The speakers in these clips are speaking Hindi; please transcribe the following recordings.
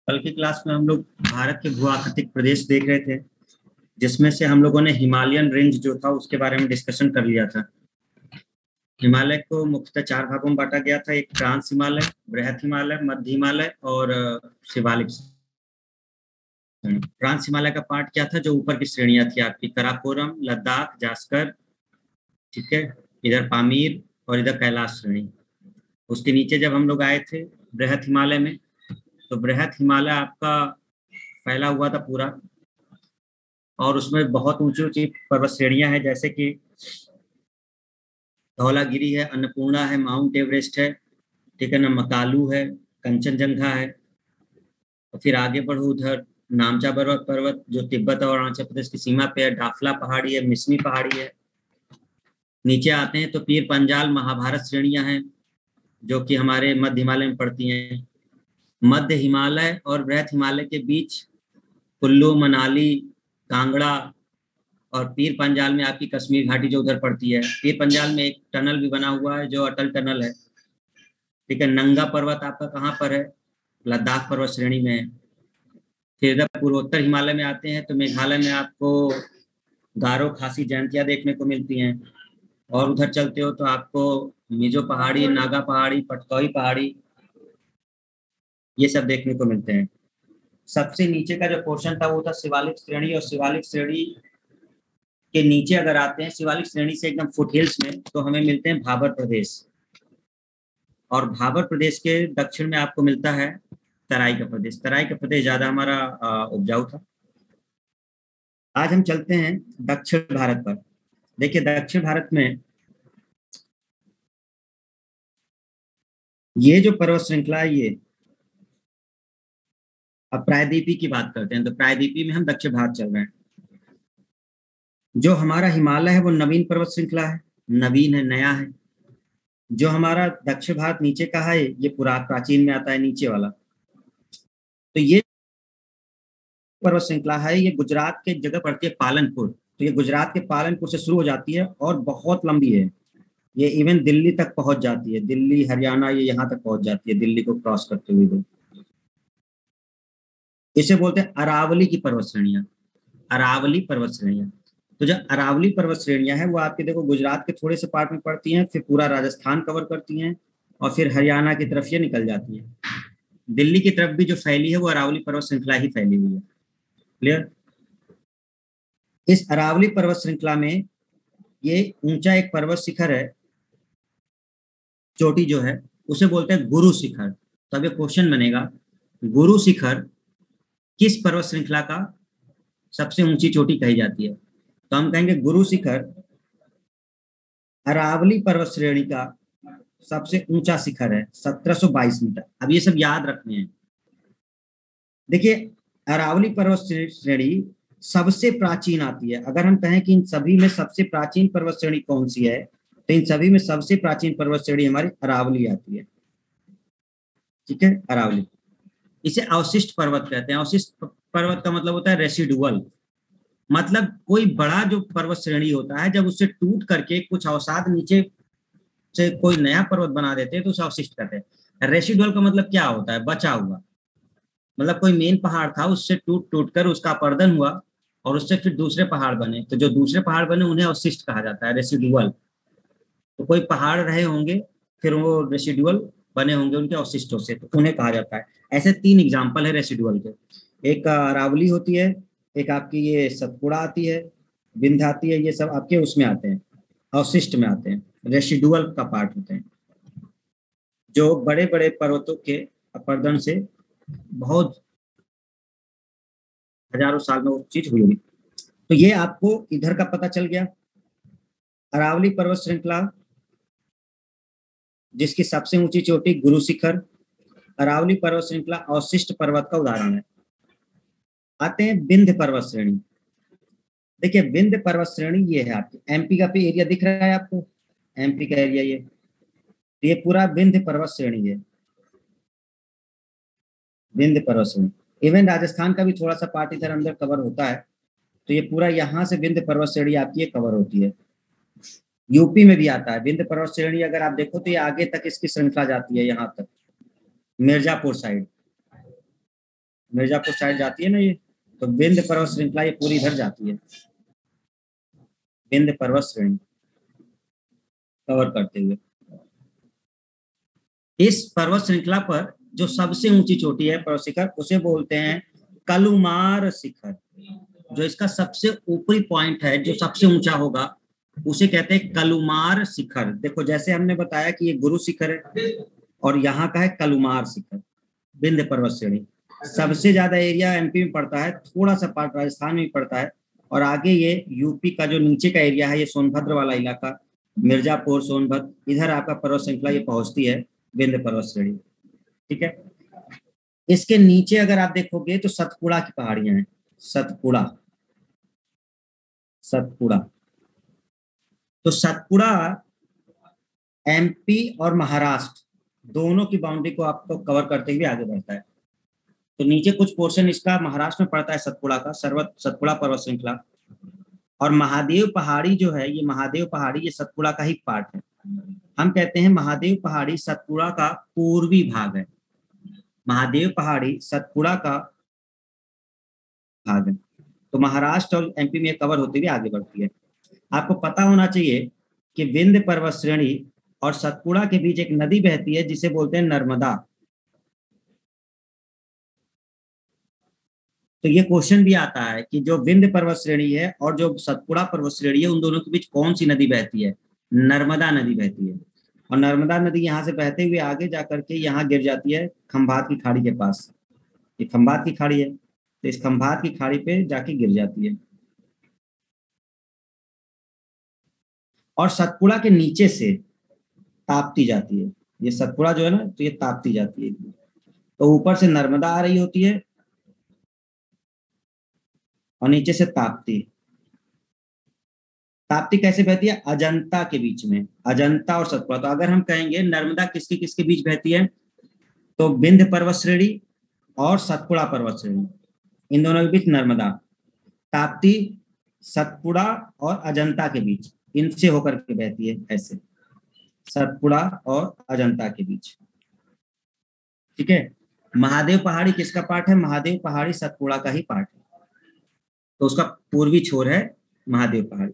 कल की क्लास में हम लोग भारत के भू-आकृतिक प्रदेश देख रहे थे, जिसमें से हम लोगों ने हिमालयन रेंज जो था उसके बारे में डिस्कशन कर लिया था। हिमालय को मुख्यतः 4 भागों में बांटा गया था। एक ट्रांस हिमालय, बृहत हिमालय, मध्य हिमालय और शिवालिक। ट्रांस हिमालय का पार्ट क्या था? जो ऊपर की श्रेणियां थी आपकी, कराकोरम, लद्दाख, जास्कर, ठीक है, इधर पामीर और इधर कैलाश श्रेणी। उसके नीचे जब हम लोग आए थे बृहत हिमालय में, तो बृहत हिमालय आपका फैला हुआ था पूरा, और उसमें बहुत ऊंची ऊंची पर्वत श्रेणियां हैं, जैसे कि धौलागिरी है, अन्नपूर्णा है, माउंट एवरेस्ट है, ठीक है ना, मकालू है, कंचनजंगा है। और फिर आगे बढ़ो उधर नामचा पर्वत जो तिब्बत और अरुणाचल प्रदेश की सीमा पे है, डाफला पहाड़ी है, मिसमी पहाड़ी है। नीचे आते हैं तो पीर पंजाल महाभारत श्रेणियां हैं, जो कि हमारे मध्य हिमालय में पड़ती हैं। मध्य हिमालय और बृहत हिमालय के बीच कुल्लू, मनाली, कांगड़ा और पीर पंजाल में आपकी कश्मीर घाटी जो उधर पड़ती है। पीर पंजाल में एक टनल भी बना हुआ है जो अटल टनल है, ठीक है। नंगा पर्वत आपका कहाँ पर है? लद्दाख पर्वत श्रेणी में है। फिर इधर पूर्वोत्तर हिमालय में आते हैं तो मेघालय में आपको गारो, खासी, जयंतिया देखने को मिलती हैं। और उधर चलते हो तो आपको मिजो पहाड़ी, नागा पहाड़ी, पटकौई पहाड़ी, ये सब देखने को मिलते हैं। सबसे नीचे का जो पोर्शन था वो था शिवालिक श्रेणी, और शिवालिक श्रेणी के नीचे अगर आते हैं, शिवालिक श्रेणी से एकदम फुटहिल्स में, तो हमें मिलते हैं भाबर प्रदेश। और भाबर प्रदेश के दक्षिण में आपको मिलता है तराई का प्रदेश। तराई का प्रदेश ज्यादा हमारा उपजाऊ था। आज हम चलते हैं दक्षिण भारत पर। देखिए दक्षिण भारत में ये जो पर्वत श्रृंखला है, ये अब प्रायद्वीपी की बात करते हैं, तो प्रायद्वीपी में हम दक्षिण भारत चल रहे हैं। जो हमारा हिमालय है वो नवीन पर्वत श्रृंखला है, नवीन है, नया है। जो हमारा दक्षिण भारत नीचे का है, ये प्राचीन में आता है, नीचे वाला। तो ये पर्वत श्रृंखला है, ये गुजरात के जगह पड़ती है पालनपुर। तो ये गुजरात के पालनपुर से शुरू हो जाती है और बहुत लंबी है। ये इवन दिल्ली तक पहुंच जाती है, दिल्ली, हरियाणा, ये यहाँ तक पहुंच जाती है, दिल्ली को क्रॉस करते हुए। इसे बोलते हैं अरावली की पर्वत श्रेणियां, अरावली पर्वत श्रेणियां। तो जो अरावली पर्वत श्रेणियां हैं वो आपके देखो गुजरात के थोड़े से पार्ट में पड़ती हैं, फिर पूरा राजस्थान कवर करती हैं, और फिर हरियाणा की तरफ ये निकल जाती है। दिल्ली की तरफ भी जो फैली है वो अरावली पर्वत श्रृंखला ही फैली हुई है। क्लियर? इस अरावली पर्वत श्रृंखला में ये ऊंचा एक पर्वत शिखर है, चोटी जो है उसे बोलते हैं गुरु शिखर। तो अब ये क्वेश्चन बनेगा, गुरु शिखर किस पर्वत श्रृंखला का सबसे ऊंची चोटी कही जाती है? तो हम कहेंगे गुरु शिखर अरावली पर्वत श्रेणी का सबसे ऊंचा शिखर है, 1722 मीटर। अब ये सब याद रखने हैं। देखिए अरावली पर्वत श्रेणी सबसे प्राचीन आती है। अगर हम कहें कि इन सभी में सबसे प्राचीन पर्वत श्रेणी कौन सी है, तो इन सभी में सबसे प्राचीन पर्वत श्रेणी हमारी अरावली आती है, ठीक है, अरावली। इसे अवशिष्ट पर्वत कहते हैं। अवशिष्ट पर्वत का मतलब होता है रेसिडुअल, मतलब कोई बड़ा जो पर्वत श्रेणी होता है, जब उससे टूट करके कुछ अवसाद नीचे से कोई नया पर्वत बना देते हैं तो उसे अवशिष्ट कहते हैं। रेसिडुअल का मतलब क्या होता है? बचा हुआ। मतलब कोई मेन पहाड़ था, उससे टूट टूट कर उसका अपर्दन हुआ और उससे फिर दूसरे पहाड़ बने, तो जो दूसरे पहाड़ बने उन्हें अवशिष्ट कहा जाता है, रेसिडुअल। तो कोई पहाड़ रहे होंगे, फिर वो रेसिडुअल बने होंगे उनके अवशिष्टों से, तो उन्हें कहा जाता है। ऐसे 3 एग्जाम्पल है रेसिडुअल के। एक अरावली होती है, एक आपकी ये सतपुड़ा आती है, विंध्य आती है, ये सब आपके उसमें आते हैं, अवशिष्ट में आते हैं, रेसिडुअल का पार्ट होते हैं, जो बड़े बड़े पर्वतों के अपर्दन से बहुत हजारों साल में वो चीज हुई होगी। तो ये आपको इधर का पता चल गया। अरावली पर्वत श्रृंखला जिसकी सबसे ऊंची चोटी गुरु शिखर, अरावली पर्वत श्रृंखला अवशिष्ट पर्वत का उदाहरण है। आते हैं विंध्य पर्वत श्रेणी। देखिए विंध्य पर्वत श्रेणी ये है आपकी, एमपी का भी एरिया दिख रहा है आपको, एमपी का एरिया ये पूरा विंध्य पर्वत श्रेणी है, विंध्य पर्वत श्रेणी। इवन राजस्थान का भी थोड़ा सा पार्ट इधर अंदर कवर होता है, तो ये पूरा यहाँ से विंध्य पर्वत श्रेणी आपकी कवर होती है। यूपी में भी आता है विंध्य पर्वत श्रेणी। अगर आप देखो तो ये आगे तक इसकी श्रृंखला जाती है, यहाँ तक मिर्जापुर साइड, मिर्जापुर साइड जाती है ना ये, तो विंध्य पर्वत श्रृंखला ये पूरी इधर जाती है, विंध्य पर्वत श्रेणी कवर करते हुए। इस पर्वत श्रृंखला पर जो सबसे ऊंची चोटी है पर्वत शिखर, उसे बोलते हैं कलुमार शिखर। जो इसका सबसे ऊपरी पॉइंट है, जो सबसे ऊंचा होगा, उसे कहते हैं कलुमार शिखर। देखो जैसे हमने बताया कि ये गुरु शिखर है और यहाँ का है कलुमार शिखर, विंध्य पर्वत श्रेणी। सबसे ज्यादा एरिया एमपी में पड़ता है, थोड़ा सा पार्ट राजस्थान में पड़ता है, और आगे ये यूपी का जो नीचे का एरिया है, ये सोनभद्र वाला इलाका, मिर्जापुर, सोनभद्र, इधर आपका पर्वत श्रृंखला ये पहुंचती है, विंध्य पर्वत श्रेणी। ठीक है, इसके नीचे अगर आप देखोगे तो सतपुड़ा की पहाड़ियां हैं, सतपुड़ा, सतपुड़ा। तो सतपुड़ा एमपी और महाराष्ट्र दोनों की बाउंड्री को आपको कवर करते हुए आगे बढ़ता है। तो नीचे कुछ पोर्शन इसका महाराष्ट्र में पड़ता है, सतपुड़ा का, सतपुड़ा पर्वत श्रृंखला। और महादेव पहाड़ी जो है, ये महादेव पहाड़ी ये सतपुड़ा का ही पार्ट है। हम कहते हैं महादेव पहाड़ी सतपुड़ा का पूर्वी भाग है, महादेव पहाड़ी सतपुड़ा का भाग है। तो महाराष्ट्र और एमपी में कवर होते हुए आगे बढ़ती है। आपको पता होना चाहिए कि विंध्य पर्वत श्रेणी और सतपुड़ा के बीच एक नदी बहती है जिसे बोलते हैं नर्मदा। तो ये क्वेश्चन भी आता है कि जो विंध्य पर्वत श्रेणी है और जो सतपुड़ा पर्वत श्रेणी है, उन दोनों के बीच कौन सी नदी बहती है? नर्मदा नदी बहती है। और नर्मदा नदी यहाँ से बहते हुए आगे जाकर के यहाँ गिर जाती है खंभात की खाड़ी के पास। ये खंभात की खाड़ी है, तो इस खंभात की खाड़ी पे जाके गिर जाती है। और सतपुड़ा के नीचे से ताप्ती जाती है, ये सतपुड़ा जो है ना, तो ये ताप्ती जाती है। तो ऊपर से नर्मदा आ रही होती है और नीचे से ताप्ती। ताप्ती कैसे बहती है? अजंता के बीच में, अजंता और सतपुड़ा। तो अगर हम कहेंगे नर्मदा किसके किसके बीच बहती है, तो विंध्य पर्वत श्रेणी और सतपुड़ा पर्वत श्रेणी, इन दोनों के बीच नर्मदा। ताप्ती सतपुड़ा और अजंता के बीच, इनसे होकर के बहती है ऐसे, सतपुड़ा और अजंता के बीच। ठीक है, महादेव पहाड़ी किसका पार्ट है? महादेव पहाड़ी सतपुड़ा का ही पार्ट है, तो उसका पूर्वी छोर है महादेव पहाड़ी।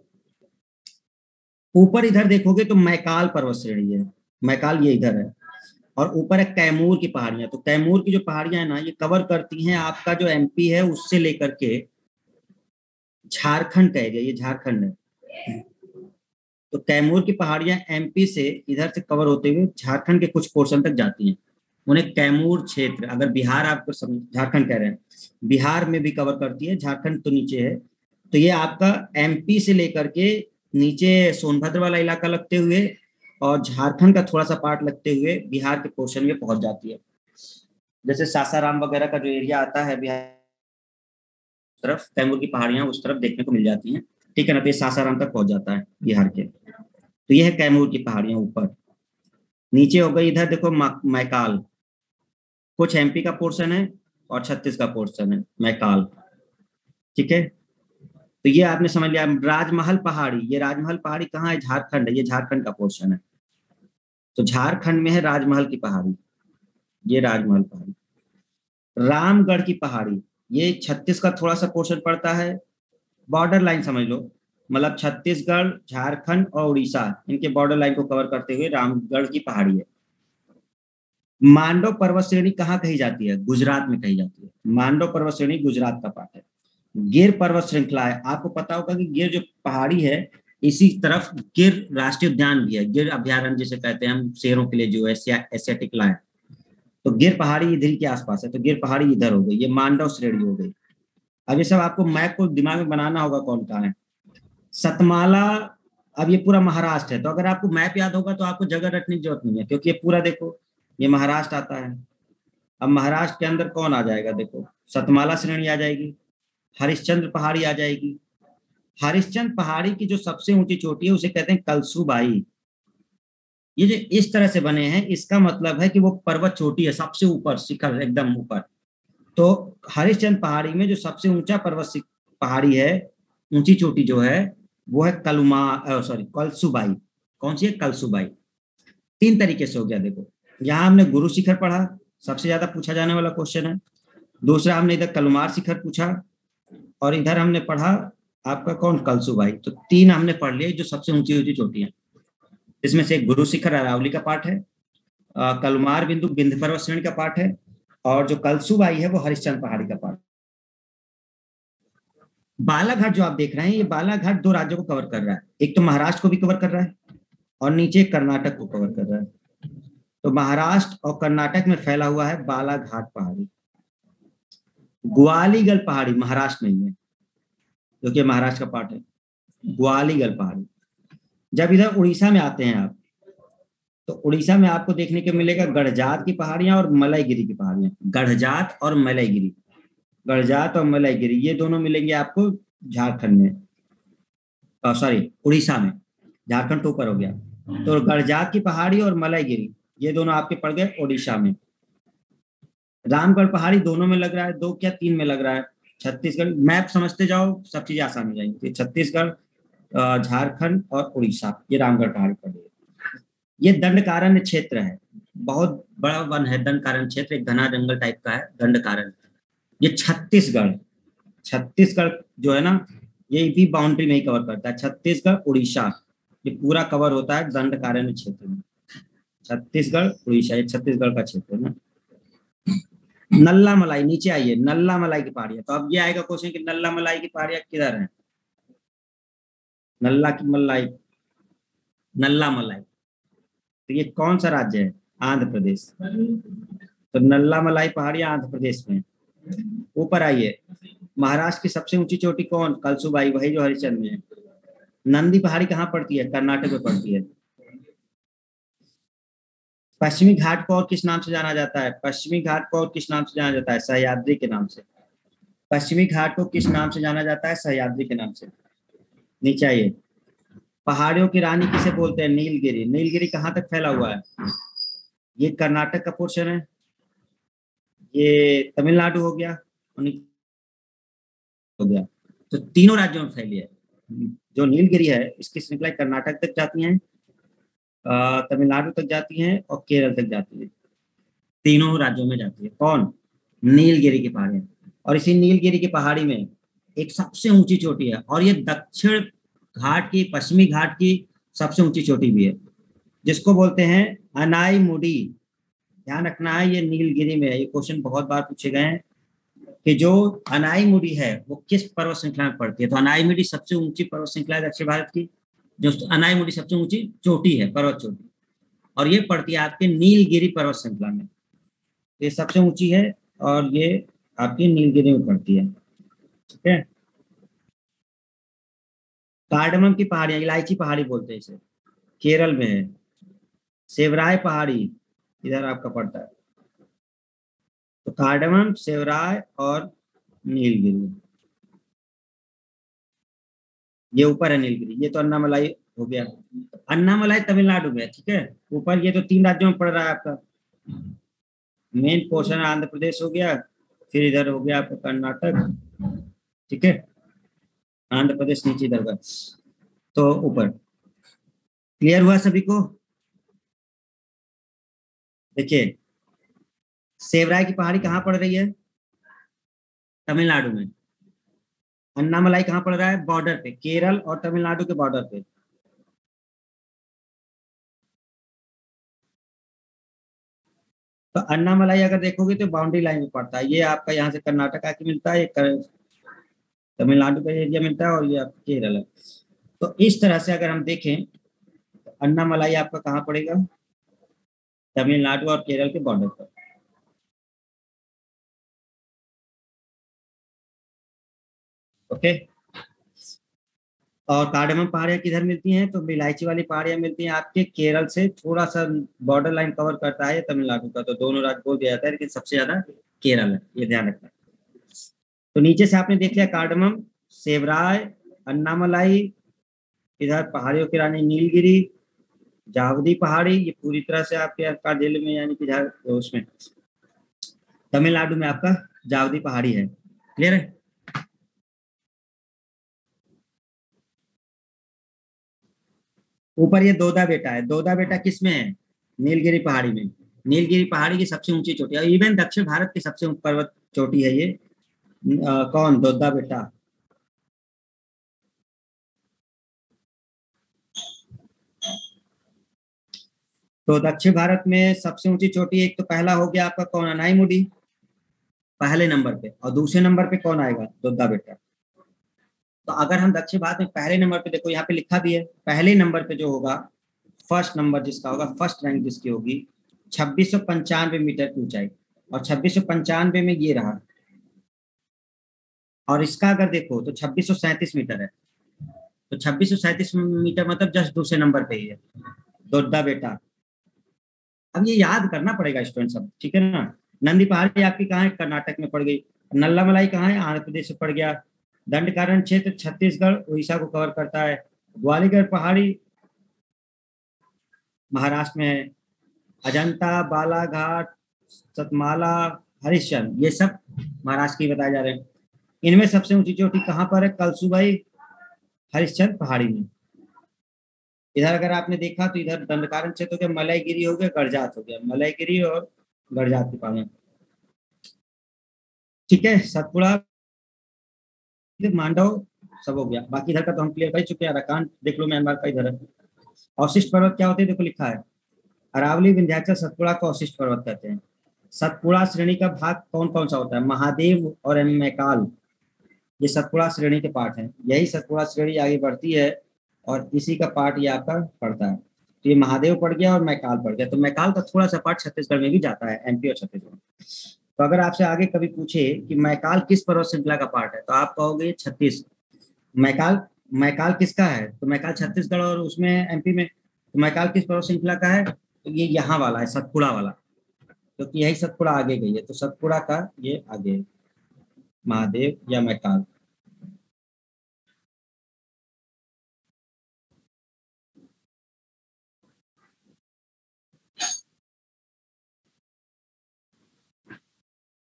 ऊपर इधर देखोगे तो मैकाल पर्वत श्रेणी है, मैकाल ये इधर है, और ऊपर है कैमूर की पहाड़ियां। तो कैमूर की जो पहाड़ियां है ना, ये कवर करती हैं आपका जो एमपी है उससे लेकर के झारखंड का एरिया, ये झारखंड है। तो कैमूर की पहाड़ियां एमपी से इधर से कवर होते हुए झारखंड के कुछ पोर्शन तक जाती हैं, उन्हें कैमूर क्षेत्र, अगर बिहार आपको झारखंड कह रहे हैं, बिहार में भी कवर करती है, झारखंड तो नीचे है। तो ये आपका एमपी से लेकर के नीचे सोनभद्र वाला इलाका लगते हुए और झारखंड का थोड़ा सा पार्ट लगते हुए बिहार के पोर्शन में पहुंच जाती है। जैसे सासाराम वगैरह का जो एरिया आता है बिहार तरफ, कैमूर की पहाड़ियां उस तरफ देखने को मिल जाती हैं। ठीक है ना, तो ये सासाराम तक पहुंच जाता है बिहार के। तो ये है कैमूर की पहाड़ियां ऊपर। नीचे हो गई इधर देखो मैकाल, कुछ एमपी का पोर्शन है और छत्तीस का पोर्शन है मैकाल। ठीक है, तो ये आपने समझ लिया। राजमहल पहाड़ी, ये राजमहल पहाड़ी कहाँ है? झारखंड है, ये झारखंड का पोर्शन है। तो झारखंड में है राजमहल की पहाड़ी, ये राजमहल पहाड़ी। रामगढ़ की पहाड़ी, ये छत्तीस का थोड़ा सा पोर्शन पड़ता है, बॉर्डर लाइन समझ लो, मतलब छत्तीसगढ़, झारखंड और उड़ीसा, इनके बॉर्डर लाइन को कवर करते हुए रामगढ़ की पहाड़ी है। मांडव पर्वत श्रेणी कहाँ कही जाती है? गुजरात में कही जाती है। मांडव पर्वत श्रेणी गुजरात का पार्ट है। गिर पर्वत श्रृंखला है, आपको पता होगा कि गिर जो पहाड़ी है, इसी तरफ गिर राष्ट्रीय उद्यान भी है, गिर अभ्यारण्य जिसे कहते हैं हम, शेरों के लिए जो एशियाटिक लायन। तो गिर पहाड़ी इधर के आसपास है, तो गिर पहाड़ी इधर हो गई, ये मांडव श्रेणी हो गई। अब ये सब आपको मैप को दिमाग में बनाना होगा कौन कहाँ है। सतमाला, अब ये पूरा महाराष्ट्र है, तो अगर आपको मैप याद होगा तो आपको जगह रखने की जरूरत नहीं है, क्योंकि ये पूरा देखो, ये महाराष्ट्र आता है। अब महाराष्ट्र के अंदर कौन आ जाएगा? देखो सतमाला श्रेणी आ जाएगी, हरिश्चंद्र पहाड़ी आ जाएगी। हरिश्चंद्र पहाड़ी की जो सबसे ऊंची चोटी है उसे कहते हैं कलसुबाई। ये जो इस तरह से बने हैं, इसका मतलब है कि वो पर्वत चोटी है, सबसे ऊपर शिखर एकदम ऊपर। तो हरिश्चंद्र पहाड़ी में जो सबसे ऊंचा पर्वत पहाड़ी है, ऊंची चोटी जो है, वो है कलसुबाई। कौन सी है? कलसुबाई। तीन तरीके से हो गया। देखो यहाँ हमने गुरु शिखर पढ़ा, सबसे ज्यादा पूछा जाने वाला क्वेश्चन है। दूसरा हमने इधर कलमार शिखर पूछा, और इधर हमने पढ़ा आपका कौन, कलसुबाई। तो 3 हमने पढ़ लिए जो सबसे ऊंची ऊंची चोटी है। इसमें से गुरु शिखर अरावली का पार्ट है, कलमार बिंदु विंध्य पर्वत श्रेणी का पार्ट है, और जो कलसुबाई है वो हरिश्चंद्र पहाड़ी का पार्ट। बालाघाट जो आप देख रहे हैं, ये बालाघाट 2 राज्यों को कवर कर रहा है, एक तो महाराष्ट्र को भी कवर कर रहा है और नीचे कर्नाटक को कवर कर रहा है। तो महाराष्ट्र और कर्नाटक में फैला हुआ है बालाघाट पहाड़ी। ग्वालीगढ़ पहाड़ी महाराष्ट्र में ही है, जो कि महाराष्ट्र का पार्ट है, ग्वालीगढ़ पहाड़ी। जब इधर उड़ीसा में आते हैं आप, तो उड़ीसा में आपको देखने को मिलेगा गढ़जात की पहाड़ियां और मलयगिरी की पहाड़ियां। गढ़जात और मलयगिरी, गढ़जात और मलयगिरी ये दोनों मिलेंगे आपको झारखंड में, सॉरी उड़ीसा में, झारखंड तो ऊपर हो गया। तो गढ़जात की पहाड़ी और मलयगिरी ये दोनों आपके पड़ गए उड़ीसा में। रामगढ़ पहाड़ी दोनों में लग रहा है, 2 क्या 3 में लग रहा है। छत्तीसगढ़, मैप समझते जाओ सब चीजें आसान हो जाएंगी। छत्तीसगढ़, झारखंड और उड़ीसा, ये रामगढ़ पहाड़ी पड़ गई। ये दंडकारण्य क्षेत्र है, बहुत बड़ा वन है दंडकारण्य क्षेत्र, एक घना जंगल टाइप का है दंडकारण्य। ये छत्तीसगढ़, छत्तीसगढ़ जो है ना, ये भी बाउंड्री में ही कवर करता है। छत्तीसगढ़ उड़ीसा ये पूरा कवर होता है दंडकारण्य क्षेत्र में। छत्तीसगढ़ उड़ीसा ये छत्तीसगढ़ का क्षेत्र है ना। नल्ला मलाई, नीचे आइए, नल्ला मलाई की पहाड़ियां। तो अब ये आएगा क्वेश्चन कि नल्ला मलाई की पहाड़ियां किधर है। नल्ला की मलाई, नल्ला मलाई, तो ये कौन सा राज्य है, आंध्र प्रदेश। तो नल्ला मलाई पहाड़ियां आंध्र प्रदेश में। ऊपर आइए, महाराष्ट्र की सबसे ऊंची चोटी कौन, कलसुबाई, वही जो हरिश्चंद्र में है। नंदी पहाड़ी कहाँ पड़ती है, कर्नाटक में पड़ती है। पश्चिमी घाट को और किस नाम से जाना जाता है, पश्चिमी घाट को और किस नाम से जाना जाता है, सह्याद्री के नाम से। पश्चिमी घाट को किस नाम से जाना जाता है, सह्याद्री के नाम से। नीचे आइए, पहाड़ियों की रानी किसे बोलते हैं, नीलगिरी। नीलगिरी कहाँ तक फैला हुआ है, ये कर्नाटक का पोर्शन है, ये तमिलनाडु हो गया हो गया। तो तीनों राज्यों में फैली है। जो नीलगिरी है इसकी श्रृंखला कर्नाटक तक जाती है, तमिलनाडु तक जाती है और केरल तक जाती है। तीनों राज्यों में जाती है कौन, नीलगिरी की पहाड़ी। और इसी नीलगिरी की पहाड़ी में एक सबसे ऊंची चोटी है, और ये दक्षिण घाट की, पश्चिमी घाट की सबसे ऊंची चोटी भी है, जिसको बोलते हैं अनाईमुडी। ध्यान रखना है ये नीलगिरी में है। ये क्वेश्चन बहुत बार पूछे गए हैं कि जो अनाईमुडी है वो किस पर्वत श्रृंखला में पड़ती है। तो अनाईमुडी सबसे ऊंची पर्वत श्रृंखला है दक्षिण भारत की। जो अनाईमुडी सबसे ऊंची चोटी है, पर्वत चोटी, और ये पड़ती है आपके नीलगिरी पर्वत श्रृंखला में। ये सबसे ऊंची है और ये आपकी नीलगिरी में पड़ती है। ठीक है। कार्डमम की पहाड़ियां, इलायची पहाड़ी बोलते हैं इसे, केरल में है। सेवराय पहाड़ी इधर आपका पड़ता है। तो कार्डमम, सेवराय और नीलगिरी, ये ऊपर है नीलगिरी। ये तो अन्नामलाई हो गया, अन्नामलाई तमिलनाडु में, ठीक है। ऊपर ये तो 3 राज्यों में पड़ रहा है आपका। मेन पोर्शन आंध्र प्रदेश हो गया, फिर इधर हो गया आपका कर्नाटक, ठीक है। आंध्र प्रदेश नीचे इधर का, तो ऊपर। क्लियर हुआ सभी को। देखिए, सेवराय की पहाड़ी कहाँ पड़ रही है, तमिलनाडु में। अन्नामलाई कहाँ पड़ रहा है, बॉर्डर पे, केरल और तमिलनाडु के बॉर्डर पे। तो अन्नामलाई अगर देखोगे तो बाउंड्री लाइन में पड़ता है। ये आपका यहाँ से कर्नाटक आके मिलता है, तमिलनाडु का एरिया मिलता है, और ये आपका केरल है। तो इस तरह से अगर हम देखें तो अन्नामलाई आपका कहाँ पड़ेगा, तमिलनाडु और केरल के बॉर्डर पर। ओके। और कार्डमम पहाड़ियां किधर मिलती हैं, तो इलायची वाली पहाड़ियां मिलती हैं आपके केरल से थोड़ा सा बॉर्डर लाइन कवर करता है तमिलनाडु का। तो दोनों राज्य बोल दिया जाता है, लेकिन सबसे ज्यादा केरल है, ये ध्यान रखना। तो नीचे से आपने देख लिया कार्डमम, सेवराय, अन्नामलाई, इधर पहाड़ियों की रानी नीलगिरी, जावदी पहाड़ी, ये पूरी तरह से आपके जिले में, यानी कि उसमें तमिलनाडु में आपका जावदी पहाड़ी है। क्लियर है। ऊपर ये दोदा बेटा है, दोदा बेटा किस में है, नीलगिरी पहाड़ी में। नीलगिरी पहाड़ी की सबसे ऊंची चोटी है, इवन दक्षिण भारत की सबसे पर्वत चोटी है ये। कौन? दोद्दा बेटा। तो दक्षिण भारत में सबसे ऊंची चोटी, एक तो पहला हो गया आपका कौन? अनाईमुडी, पहले नंबर पे। और दूसरे नंबर पे कौन आएगा? दोद्दा बेटा। तो अगर हम दक्षिण भारत में पहले नंबर पे, देखो यहाँ पे लिखा भी है, पहले नंबर पे जो होगा, फर्स्ट नंबर जिसका होगा, फर्स्ट रैंक जिसकी होगी, 2695 मीटर की ऊंचाई। और 2695 में ये रहा। और इसका अगर देखो तो 2637 मीटर है। तो 2637 मीटर मतलब जस्ट दूसरे नंबर पे ही है दोड्डा बेटा। अब ये याद करना पड़ेगा स्टूडेंट सब, ठीक है ना। नंदी पहाड़ी आपकी कहाँ है? कर्नाटक में पड़ गई। नल्ला मलाई कहाँ है? आंध्र प्रदेश में पड़ गया। दंडकारण्य क्षेत्र छत्तीसगढ़ उड़ीसा को कवर करता है। ग्वालियर पहाड़ी महाराष्ट्र में है। अजंता, बालाघाट, सतमाला, हरिश्चंद्र, ये सब महाराष्ट्र की बताए जा रहे हैं। इनमें सबसे ऊंची चोटी कहाँ पर है? कलसुबाई हरिश्चंद्र पहाड़ी में। इधर अगर आपने देखा तो इधर दंडकारण्य क्षेत्र हो गया, मलयगिरी हो गया, गड़जात हो गया, मलयगिरी और गड़जात की पहाड़ियां। ठीक है, सतपुड़ा, मांडव, सब हो गया। बाकी इधर का तो हम क्लियर कर चुके हैं। अराकान देख लो, म्यांमार का इधर है। अवशिष्ट पर्वत क्या होते हैं? देखो लिखा है, अरावली, विंध्याचल, सतपुड़ा को अवशिष्ट पर्वत कहते हैं। सतपुड़ा श्रेणी का भाग कौन कौन सा होता है? महादेव और मैकाल, ये सतपुड़ा श्रेणी के पार्ट हैं। यही सतपुड़ा श्रेणी आगे बढ़ती है और इसी का पार्ट ये आपका पड़ता है। तो ये महादेव पड़ गया और मैकाल पड़ गया। तो मैकाल का थोड़ा सा पार्ट छत्तीसगढ़ में भी जाता है, एमपी और छत्तीसगढ़। तो अगर आपसे आगे कभी पूछे कि मैकाल किस पर्वत श्रृंखला का पार्ट है, तो आप कहोगे छत्तीस। मैकाल, मैकाल किसका है? तो मैकाल छत्तीसगढ़ और उसमें एमपी में। तो मैकाल किस पर्वत श्रृंखला का है? तो ये यहाँ वाला है, सतपुड़ा वाला। क्योंकि तो यही सतपुड़ा आगे गई है, तो सतपुड़ा का ये आगे है, महादेव या मैकाल।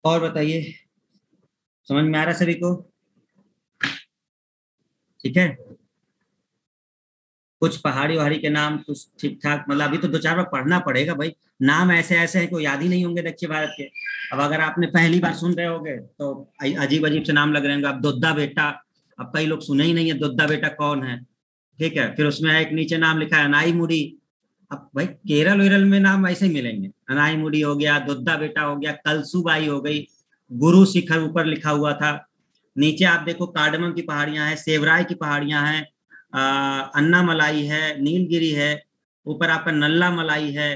और बताइए, समझ में आ रहा है सभी को? ठीक है। कुछ पहाड़ी वहाड़ी के नाम कुछ ठीक ठाक, मतलब अभी तो दो चार बार पढ़ना पड़ेगा भाई। नाम ऐसे ऐसे हैं, कोई याद ही नहीं होंगे दक्षिण भारत के। अब अगर आपने पहली बार सुन रहे होगे तो अजीब अजीब से नाम लग रहे होंगे। अब दोद्दा बेटा, अब कई लोग सुने ही नहीं है दोद्दा बेटा कौन है। ठीक है, फिर उसमें एक नीचे नाम लिखा है अनाई मुड़ी। अब भाई केरल वेरल में नाम ऐसे ही मिलेंगे, अनाई मुड़ी हो गया, दोद्दा बेटा हो गया, कलसुबाई हो गई, गुरु शिखर ऊपर लिखा हुआ था। नीचे आप देखो कार्डमम की पहाड़ियां हैं, सेवराय की पहाड़ियां हैं, अन्ना मलाई है, नीलगिरी है, ऊपर आपका नल्ला मलाई है।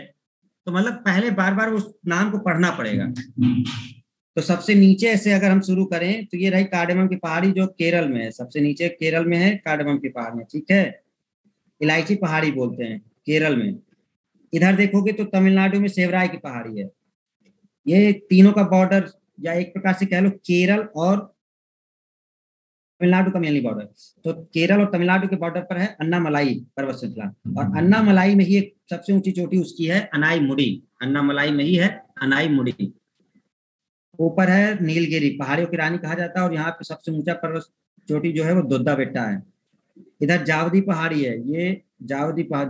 तो मतलब पहले बार बार उस नाम को पढ़ना पड़ेगा। तो सबसे नीचे से अगर हम शुरू करें तो ये रही कार्डमम की पहाड़ी, जो केरल में है। सबसे नीचे केरल में है कार्डमम की पहाड़ी, ठीक है। इलायची पहाड़ी बोलते हैं केरल में। इधर देखोगे तो तमिलनाडु में सेवराय की पहाड़ी है। ये तीनों का बॉर्डर, या एक प्रकार से कह लो केरल और तमिलनाडु का मेनली बॉर्डर। तो केरल और तमिलनाडु के बॉर्डर पर है अन्नामलाई पर्वत श्रृंखला। और अन्नामलाई में ही एक सबसे ऊंची चोटी उसकी है अनाई मुड़ी। अन्नामलाई में ही है अनाई मुड़ी। ऊपर है नीलगिरी, पहाड़ियों की रानी कहा जाता है। और यहाँ पे सबसे ऊंचा पर्वत चोटी जो है वो दोद्दा बेट्टा है। इधर जावदी पहाड़ी है, ये जावदी पहाड़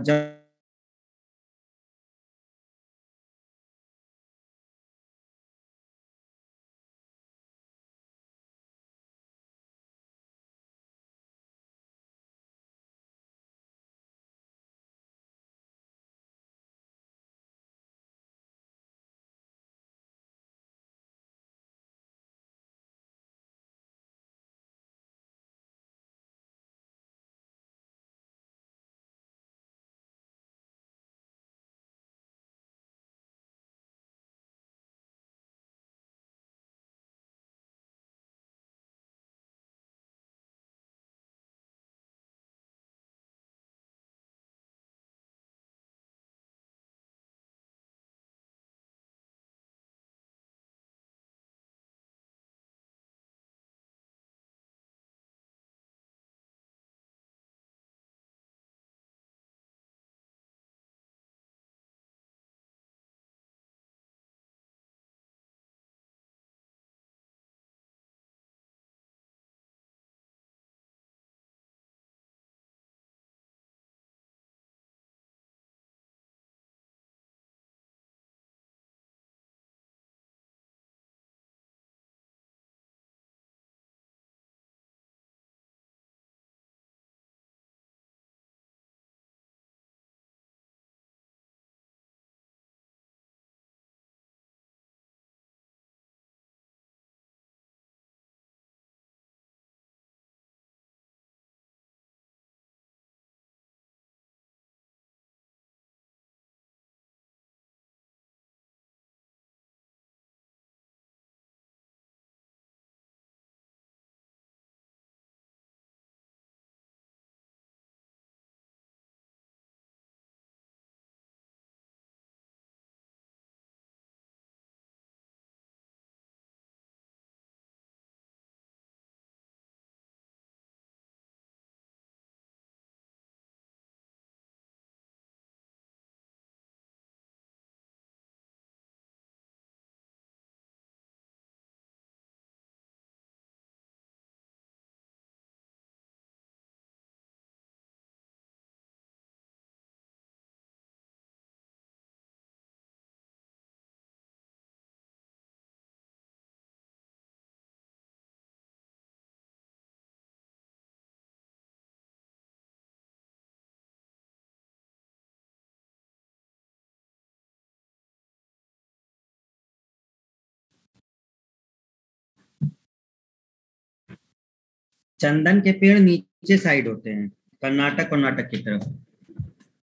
चंदन के पेड़ नीचे साइड होते हैं, कर्नाटक की तरफ,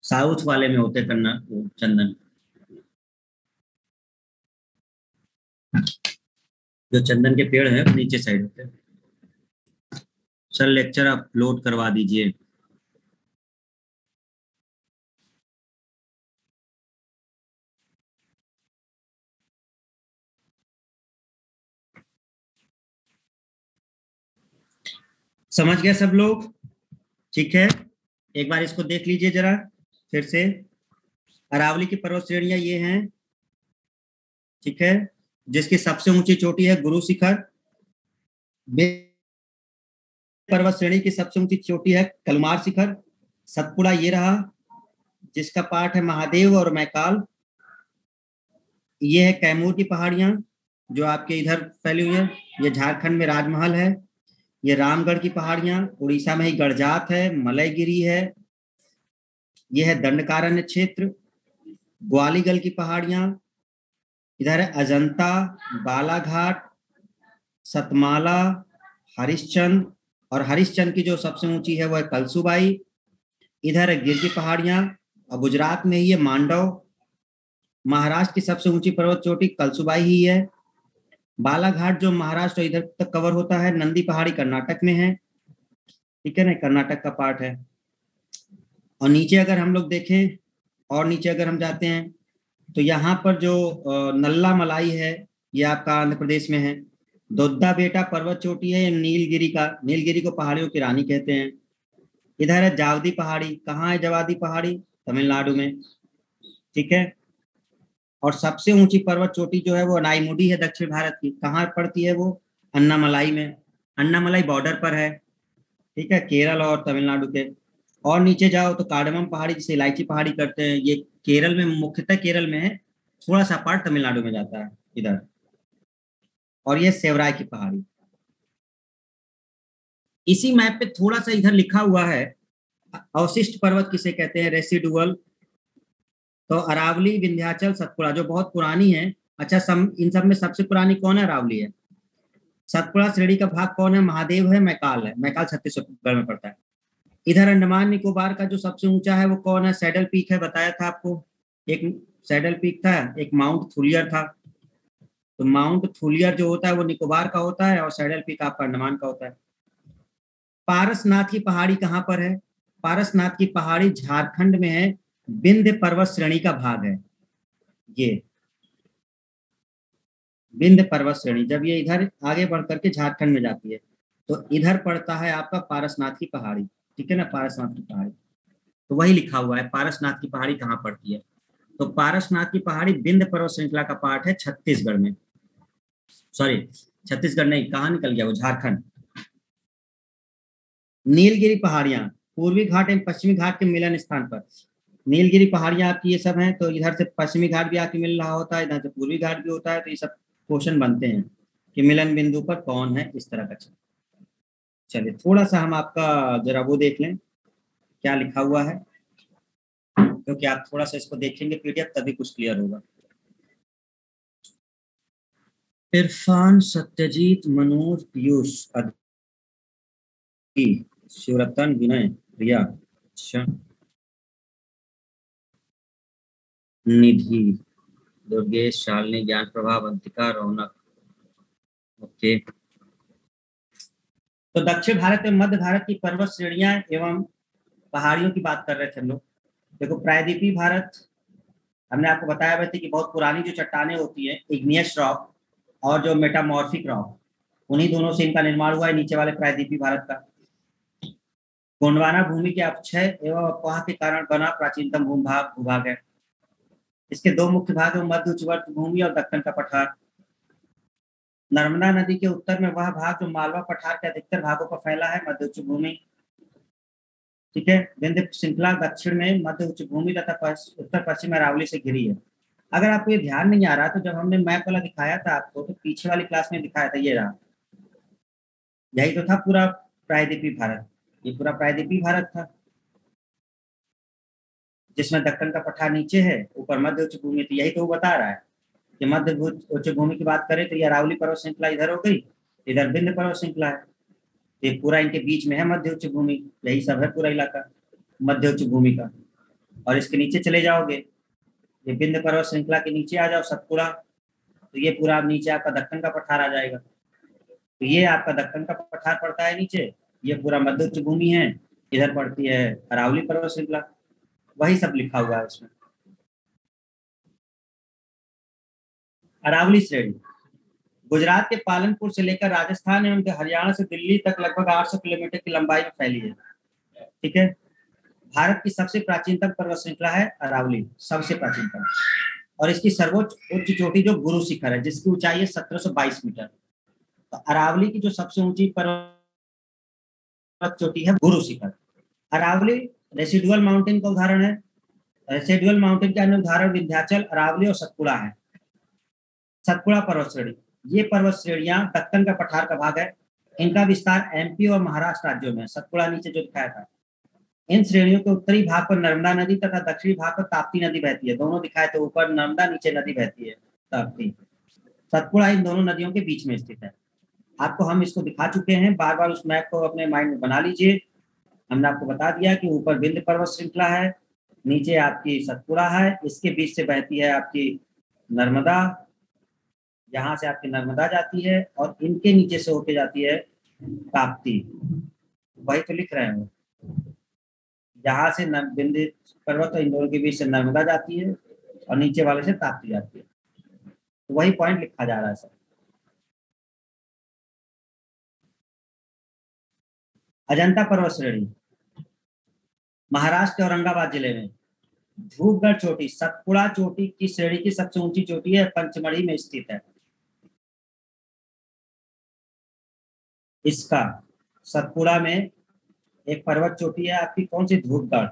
साउथ वाले में होते हैं चंदन। जो चंदन के पेड़ हैं नीचे साइड होते हैं। सर लेक्चर अपलोड करवा दीजिए। समझ गए सब लोग? ठीक है, एक बार इसको देख लीजिए जरा फिर से। अरावली की पर्वत श्रेणियां ये हैं, ठीक है, जिसकी सबसे ऊंची चोटी है गुरु शिखर। पर्वत श्रेणी की सबसे ऊंची चोटी है कलमार शिखर। सतपुड़ा ये रहा, जिसका पार्ट है महादेव और मैकाल। ये है कैमूर की पहाड़ियां जो आपके इधर फैली हुई है। ये झारखंड में राजमहल है। ये रामगढ़ की पहाड़ियां, उड़ीसा में ही गड़जात है, मलयगिरी है। ये है दंडकारण्य क्षेत्र। ग्वालीगल की पहाड़ियां, इधर है अजंता, बालाघाट, सतमाला, हरिश्चंद्र, और हरिश्चंद्र की जो सबसे ऊंची है वो है कलसुबाई। इधर है गिर की पहाड़ियां, और गुजरात में ही है मांडव। महाराष्ट्र की सबसे ऊंची पर्वत चोटी कलसुबाई ही है। बालाघाट जो महाराष्ट्र इधर तक कवर होता है। नंदी पहाड़ी कर्नाटक में है, ठीक है ना, कर्नाटक का पार्ट है। और नीचे अगर हम लोग देखें, और नीचे अगर हम जाते हैं तो यहाँ पर जो नल्ला मलाई है ये आपका आंध्र प्रदेश में है। दोद्दा बेटा पर्वत चोटी है नीलगिरी को पहाड़ियों की रानी कहते हैं। इधर है जावदी पहाड़ी। कहाँ है जावदी पहाड़ी? तमिलनाडु में, ठीक है। और सबसे ऊंची पर्वत चोटी जो है वो अनाईमुडी है दक्षिण भारत की। कहाँ पड़ती है वो? अन्नामलाई में। अन्नामलाई बॉर्डर पर है, ठीक है, केरल और तमिलनाडु के। और नीचे जाओ तो कार्डमम पहाड़ी, जिसे इलायची पहाड़ी करते हैं, ये केरल में, मुख्यतः केरल में है, थोड़ा सा पार्ट तमिलनाडु में जाता है इधर। और ये सेवराय की पहाड़ी। इसी मैप पे थोड़ा सा इधर लिखा हुआ है अवशिष्ट पर्वत किसे कहते हैं, रेसिडुअल। तो अरावली, विंध्याचल, सतपुड़ा जो बहुत पुरानी है। अच्छा, इन सब में सबसे पुरानी कौन है? अरावली है। सतपुड़ा श्रेणी का भाग कौन है? महादेव है, मैकाल है। मैकाल छत्तीसगढ़ में पड़ता है। इधर अंडमान निकोबार का जो सबसे ऊंचा है वो कौन है? सैडल पीक है, बताया था आपको। एक सैडल पीक था, एक माउंट थुलियर था। तो माउंट थुलियर जो होता है वो निकोबार का होता है, और सैडल पीक आपका अंडमान का होता है। पारसनाथ की पहाड़ी कहाँ पर है? पारसनाथ की पहाड़ी झारखंड में है, विंध्य पर्वत श्रेणी का भाग है ये। विंध्य पर्वत श्रेणी, जब ये इधर आगे बढ़ करके झारखंड में जाती है तो इधर पड़ता है आपका पारसनाथ की पहाड़ी, ठीक है ना, पारसनाथ की पहाड़ी। तो वही लिखा हुआ है पारसनाथ की पहाड़ी कहाँ पड़ती है। तो पारसनाथ की पहाड़ी विंध्य पर्वत श्रृंखला का पार्ट है छत्तीसगढ़ में। सॉरी, छत्तीसगढ़ नहीं, कहाँ निकल गया वो, झारखंड। नीलगिरी पहाड़ियां पूर्वी घाट एवं पश्चिमी घाट के मिलन स्थान पर। नीलगिरी पहाड़ियां आपकी ये सब हैं, तो इधर से पश्चिमी घाट भी आके मिल रहा होता है, इधर से पूर्वी घाट भी होता है। तो ये सब क्वेश्चन बनते हैं कि मिलन बिंदु पर कौन है, इस तरह का। चलिए थोड़ा सा हम आपका जरा वो देख लें क्या लिखा हुआ है, क्योंकि आप थोड़ा सा इसको देखेंगे पीडीएफ तभी कुछ क्लियर होगा। इरफान, सत्यजीत, मनोज, पीयूष, शिवरतन, विनय, प्रिया, अच्छा, निधि, दुर्गेश, शालिनी, ज्ञान प्रभा, अवंतिका, रौनक, ओके। तो दक्षिण भारत में मध्य भारत की पर्वत श्रेणियां एवं पहाड़ियों की बात कर रहे थे हम लोग। देखो, प्रायद्वीपीय भारत, हमने आपको बताया हुआ था कि बहुत पुरानी जो चट्टानें होती है, इग्नियस रॉक और जो मेटामॉर्फिक रॉक, उन्हीं दोनों से इनका निर्माण हुआ है नीचे वाले प्रायद्वीपीय भारत का। गोंडवाना भूमि के अपक्षय एवं अपवाह के कारण बना प्राचीनतम भूभाग है। इसके दो मुख्य भाग हैं, मध्य उच्चवर्ती भूमि और दक्कन का पठार। नर्मदा नदी के उत्तर में वह भाग जो मालवा पठार के अधिकतर भागों पर फैला है, मध्य उच्च भूमि, ठीक है। विंध्य श्रृंखला दक्षिण में मध्य उच्च भूमि तथा उत्तर पश्चिम अरावली से घिरी है। अगर आपको ये ध्यान नहीं आ रहा तो जब हमने मैप वाला दिखाया था आपको, तो पीछे वाली क्लास में दिखाया था, ये रहा, यही तो था पूरा प्रायद्वीपीय भारत। ये पूरा प्रायद्वीपीय भारत था, जिसमें दक्कन का पठार नीचे है, ऊपर मध्य उच्च भूमि थी। यही तो वो बता रहा है कि मध्य उच्च भूमि की बात करें तो ये अरावली पर्वत श्रृंखला इधर हो गई, इधर विंध्य पर्वत श्रृंखला है। तो ये पूरा इनके बीच में है मध्य उच्च भूमि, यही सब है पूरा इलाका मध्य उच्च भूमि का। और इसके नीचे चले जाओगे, ये विंध्य पर्वत श्रृंखला के नीचे आ जाओ सतपुड़ा, तो ये पूरा नीचे आपका दक्कन का पठार आ जाएगा। तो ये आपका दक्कन का पठार पड़ता है नीचे, ये पूरा मध्य उच्च भूमि है, इधर पड़ती है अरावली पर्वत श्रृंखला, वही सब लिखा हुआ है उसमें। अरावली श्रेणी गुजरात के पालनपुर से लेकर राजस्थान एवं हरियाणा से दिल्ली तक लगभग 800 किलोमीटर की लंबाई में फैली है। ठीक है, भारत की सबसे प्राचीनतम पर्वत श्रृंखला है अरावली, सबसे प्राचीनतम। और इसकी सर्वोच्च उच्च चोटी जो गुरु शिखर है, जिसकी ऊंचाई है 1722 मीटर। तो अरावली की जो सबसे ऊंची पर्वत चोटी है गुरु शिखर। अरावली रेसिडुअल माउंटेन का उदाहरण है। रेसिडुअल माउंटेन के अन्य उदाहरण विंध्याचल, अरावली और सतपुड़ा है। सतपुड़ा पर्वत श्रेणी, ये पर्वत श्रेणियां दक्कन का पठार का भाग है। इनका विस्तार एमपी और महाराष्ट्र राज्यों में, सतपुड़ा नीचे जो दिखाया था। इन श्रेणियों के उत्तरी भाग पर नर्मदा नदी तथा दक्षिणी भाग पर ताप्ती नदी बहती है। दोनों दिखाए थे, ऊपर नर्मदा, नीचे नदी बहती है ताप्ती। सतपुड़ा इन दोनों नदियों के बीच में स्थित है। आपको हम इसको दिखा चुके हैं, बार बार उस मैप को अपने माइंड में बना लीजिए। हमने आपको बता दिया कि ऊपर विंध्य पर्वत श्रृंखला है, नीचे आपकी सतपुड़ा है, इसके बीच से बहती है आपकी नर्मदा, यहाँ से आपकी नर्मदा जाती है और इनके नीचे से होके जाती है ताप्ती। वही तो लिख रहे हैं, यहाँ से विंध्य पर्वत और इन दोनों के बीच से नर्मदा जाती है और नीचे वाले से ताप्ती जाती है। तो वही पॉइंट लिखा जा रहा है सर। अजंता पर्वत श्रेणी महाराष्ट्र के औरंगाबाद जिले में धूपगढ़ चोटी, सतपुड़ा चोटी की श्रेणी की सबसे ऊंची चोटी है, पंचमढ़ी में स्थित है। इसका सतपुड़ा में एक पर्वत चोटी है आपकी, कौन सी, धूपगढ़,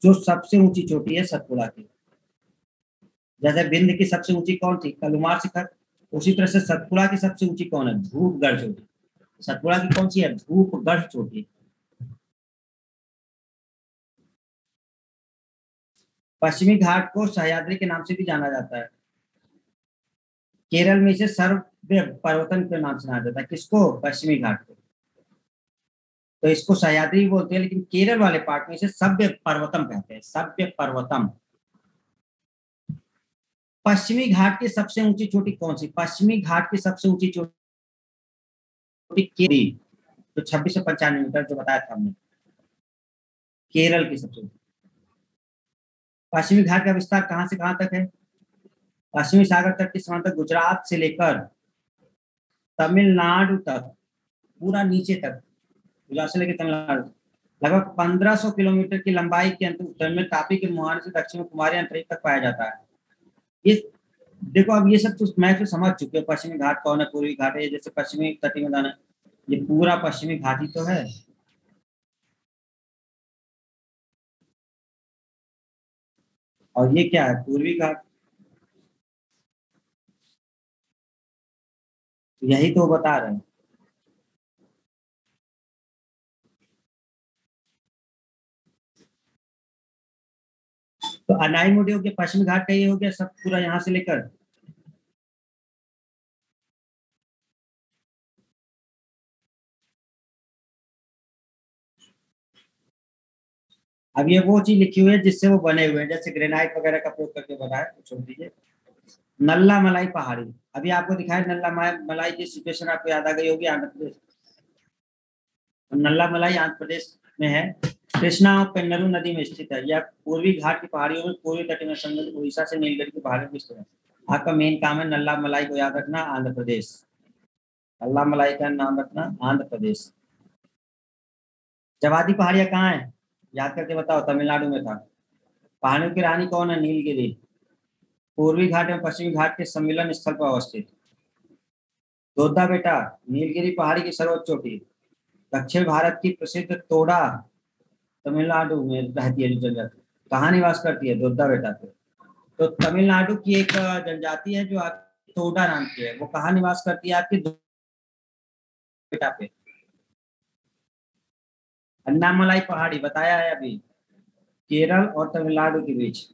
जो सबसे ऊंची चोटी है सतपुड़ा की। जैसे विंध्य की सबसे ऊंची कौन थी, कलुमार शिखर, उसी तरह से सतपुड़ा की सबसे ऊंची कौन है, धूपगढ़ चोटी। सतपुड़ा की कौन सी है, धूपगढ़ चोटी। पश्चिमी घाट को सह्याद्री के नाम से भी जाना जाता है। केरल में इसे सर्व पर्वतन के नाम से जाना जाता है, किसको, पश्चिमी घाट को। तो इसको सह्याद्री बोलते हैं, लेकिन केरल वाले पार्ट में इसे सभ्य पर्वतम कहते हैं, सभ्य पर्वतम। पश्चिमी घाट की सबसे ऊंची चोटी कौन सी, पश्चिमी घाट की सबसे ऊंची चोटी केरी, तो 2695 मीटर जो बताया था हमने, केरल की सबसे ऊंची। पश्चिमी घाट का विस्तार कहां से कहां तक है, पश्चिमी सागर तट के समांतर गुजरात से लेकर तमिलनाडु तक, पूरा नीचे तक, गुजरात से लेकर तमिलनाडु, लगभग 1500 किलोमीटर की लंबाई के अंतर उत्तर में तापी के मुहाने से दक्षिण में कुमारी अंतरिक्ष तक पाया जाता है। ये देखो, अब ये सब तो मैं तो समझ चुके हो, पश्चिमी घाट कौन है, पूर्वी घाट है, जैसे पश्चिमी तटीय मैदान है, ये पूरा पश्चिमी घाट ही तो है। और ये क्या है, पूर्वी घाट, यही तो बता रहे हैं। तो अनाई मोडी हो गया, पश्चिमी घाट का ये हो गया सब पूरा, यहाँ से लेकर अब ये वो चीज लिखी हुई है जिससे वो बने हुए हैं, जैसे ग्रेनाइट वगैरह का प्रयोग करके बना है, तो छोड़ दीजिए। नल्ला मलाई पहाड़ी, अभी आपको दिखाया नल्ला मलाई की सिचुएशन आपको याद आ गई होगी, आंध्र प्रदेश। नल्ला मलाई आंध्र प्रदेश में है, कृष्णा और पेन्नरू नदी में स्थित है। यह पूर्वी घाट की पहाड़ियों में पूर्वी तटीय में उड़ीसा से नीलगिरी की पहाड़ियों में स्थित है। आपका मेन काम है नल्ला मलाई को याद रखना, आंध्र प्रदेश। नल्ला मलाई का नाम रखना, आंध्र प्रदेश। जवादी पहाड़ियां कहाँ है, याद करके बताओ, तमिलनाडु में था। पहाड़ियों की रानी कौन है, नीलगिरी, पूर्वी घाट एवं पश्चिमी घाट के सम्मिलन स्थल पर अवस्थित। दोदा बेटा, नीलगिरी पहाड़ी की सर्वोच्च चोटी, दक्षिण भारत की प्रसिद्ध तोड़ा, तमिलनाडु में रहती है जो जनजाति, कहाँ निवास करती है, दोदा बेटा पे। तो तमिलनाडु की एक जनजाति है जो आपकी तोड़ा नाम की है, वो कहाँ निवास करती है, आपकी बेटा पे। अन्नामलाई पहाड़ी बताया है अभी, केरल और तमिलनाडु के बीच।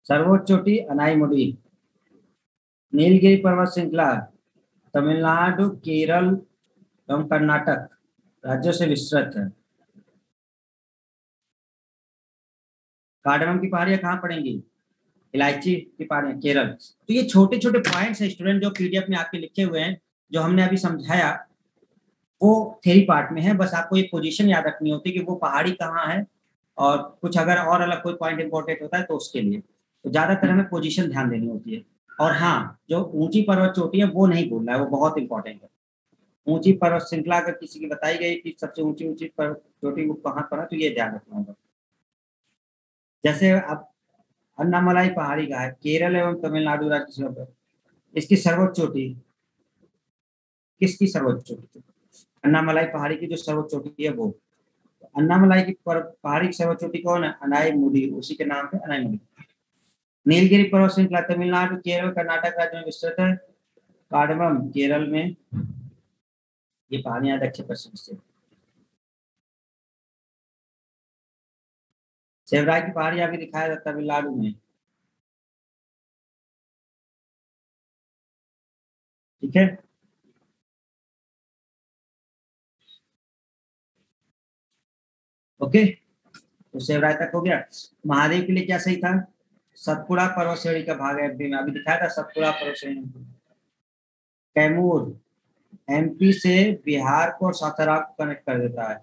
सर्वोच्च चोटी अनाईमुडी, नीलगिरी पर्वत श्रृंखला तमिलनाडु, केरल एवं कर्नाटक राज्यों से विस्तृत है। कार्डमम की पहाड़ियां कहाँ पड़ेंगी? इलायची की पहाड़ियां केरल। तो ये छोटे छोटे पॉइंट्स है स्टूडेंट जो पीडीएफ में आपके लिखे हुए हैं, जो हमने अभी समझाया वो थ्योरी पार्ट में है। बस आपको एक पोजीशन याद रखनी होती है कि वो पहाड़ी कहाँ है, और कुछ अगर और अलग कोई पॉइंट इंपॉर्टेंट होता है तो उसके लिए तो ज्यादातर हमें पोजीशन ध्यान देनी होती है। और हाँ, जो ऊंची पर्वत चोटी है वो नहीं भूलना है, वो बहुत इंपॉर्टेंट है। ऊंची पर्वत श्रृंखला अगर किसी की बताई गई कि सबसे ऊंची ऊंची पर्वत चोटी वो कहाँ पर है, तो ये ध्यान रखना होगा। जैसे अब अन्नामलाई पहाड़ी का है, केरल एवं तमिलनाडु राज्य पर, इसकी सर्वोच्च चोटी किसकी सर्वोच्च चोटी? अन्नामलाई पहाड़ी की जो सर्वोच्च चोटी है वो। अन्नामलाई की पहाड़ी की सर्वोच्च चोटी कौन है? अनाईमुडी, उसी के नाम पे अनाईमुडी। नीलगिरी पर्वत श्रृंखला तमिलनाडु, केरल, कर्नाटक राज्य में विस्तृत है। कार्डमम केरल में, ये पहाड़ियां दक्षिण पश्चिम से। सेवराय की पहाड़ी अभी दिखाया जाता है तमिलनाडु में। ठीक है, ओके। तो सेवराय तक हो गया। महादेव के लिए क्या सही था? सतपुड़ा पर्वत श्रेणी का भाग है एमपी में, अभी दिखाया था सतपुड़ा पर्वत श्रेणी। कैमूर एमपी से बिहार को और सासाराम को कनेक्ट कर देता है।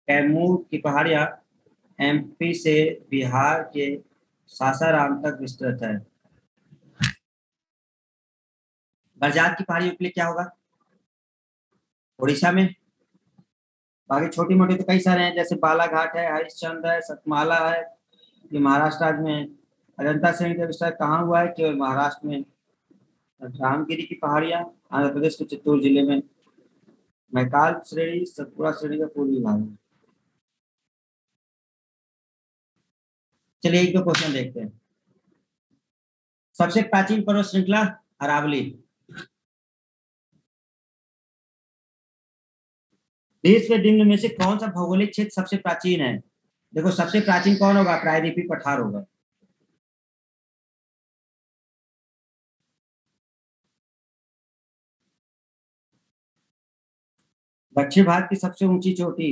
कैमूर की पहाड़ियां एमपी से बिहार के सासाराम तक विस्तृत है। बरजात की पहाड़ियों के लिए क्या होगा? उड़ीसा में। बाकी छोटी मोटी तो कई सारे हैं, जैसे बालाघाट है, हरिश्चंद्र है, सतमाला है, ये महाराष्ट्र राज्य में है। अजंता श्रेणी का विस्तार कहाँ हुआ है? केवल महाराष्ट्र में। रामगिरी की पहाड़ियां आंध्र प्रदेश के चित्तूर जिले में। मैकाल श्रेणी सतपुड़ा श्रेणी का पूर्वी भाग है। चलिए एक दो क्वेश्चन देखते हैं। सबसे प्राचीन पर्वत श्रृंखला अरावली। देश में निम्न में से कौन सा भौगोलिक क्षेत्र सबसे प्राचीन है? देखो सबसे प्राचीन कौन होगा? प्रायद्वीपीय पठार होगा। दक्षिण भारत की सबसे ऊंची चोटी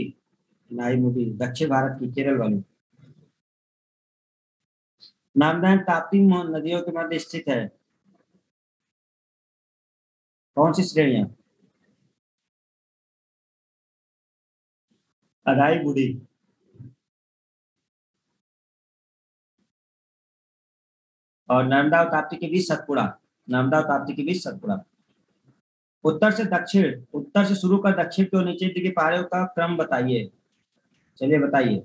नाईमुडी, दक्षिण भारत की केरल वाली। नर्मदा ताप्ती नदियों के मध्य स्थित है। कौन सी श्रेणियां? अदाई बुढ़ी। और नर्मदा और ताप्ती के बीच सतपुड़ा। नर्मदा और ताप्ती के बीच सतपुड़ा। उत्तर से दक्षिण, उत्तर से शुरू कर दक्षिण की ओर नीचे दिखे पहाड़ियों का क्रम बताइए। चलिए बताइए।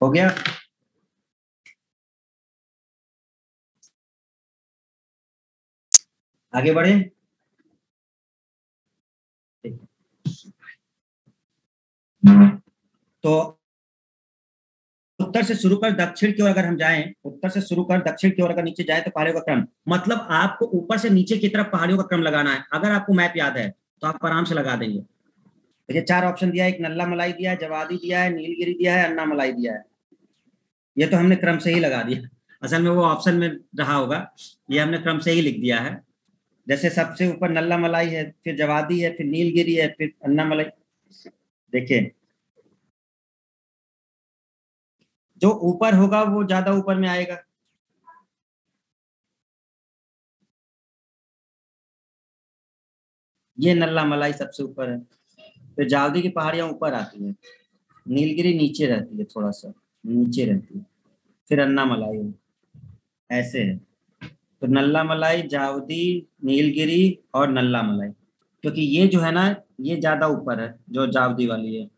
हो गया। आगे बढ़े। तो उत्तर से शुरू कर दक्षिण की ओर अगर हम जाएं, उत्तर से शुरू कर दक्षिण की ओर अगर नीचे जाए तो पहाड़ियों का क्रम, मतलब आपको ऊपर से नीचे की तरफ पहाड़ियों का क्रम लगाना है। अगर आपको मैप याद है तो आप आराम से लगा देंगे। देखिए चार ऑप्शन दिया है, एक नल्ला मलाई दिया है, जवादी दिया है, नीलगिरी दिया है, अन्ना मलाई दिया है। ये तो हमने क्रम से ही लगा दिया, असल में वो ऑप्शन में रहा होगा, ये हमने क्रम से ही लिख दिया है। जैसे सबसे ऊपर नल्ला मलाई है, फिर जवादी है, फिर नीलगिरी है, फिर अन्ना मलाई। देखिए जो ऊपर होगा वो ज्यादा ऊपर में आएगा। ये नल्ला मलाई सबसे ऊपर है, फिर जावदी की पहाड़ियां ऊपर आती है, नीलगिरी नीचे रहती है, थोड़ा सा नीचे रहती है, फिर अन्ना मलाई है, ऐसे है। तो नल्ला मलाई, जावदी, नीलगिरी और नल्ला मलाई, क्योंकि ये जो है ना, ये ज्यादा ऊपर है जो जावदी वाली है,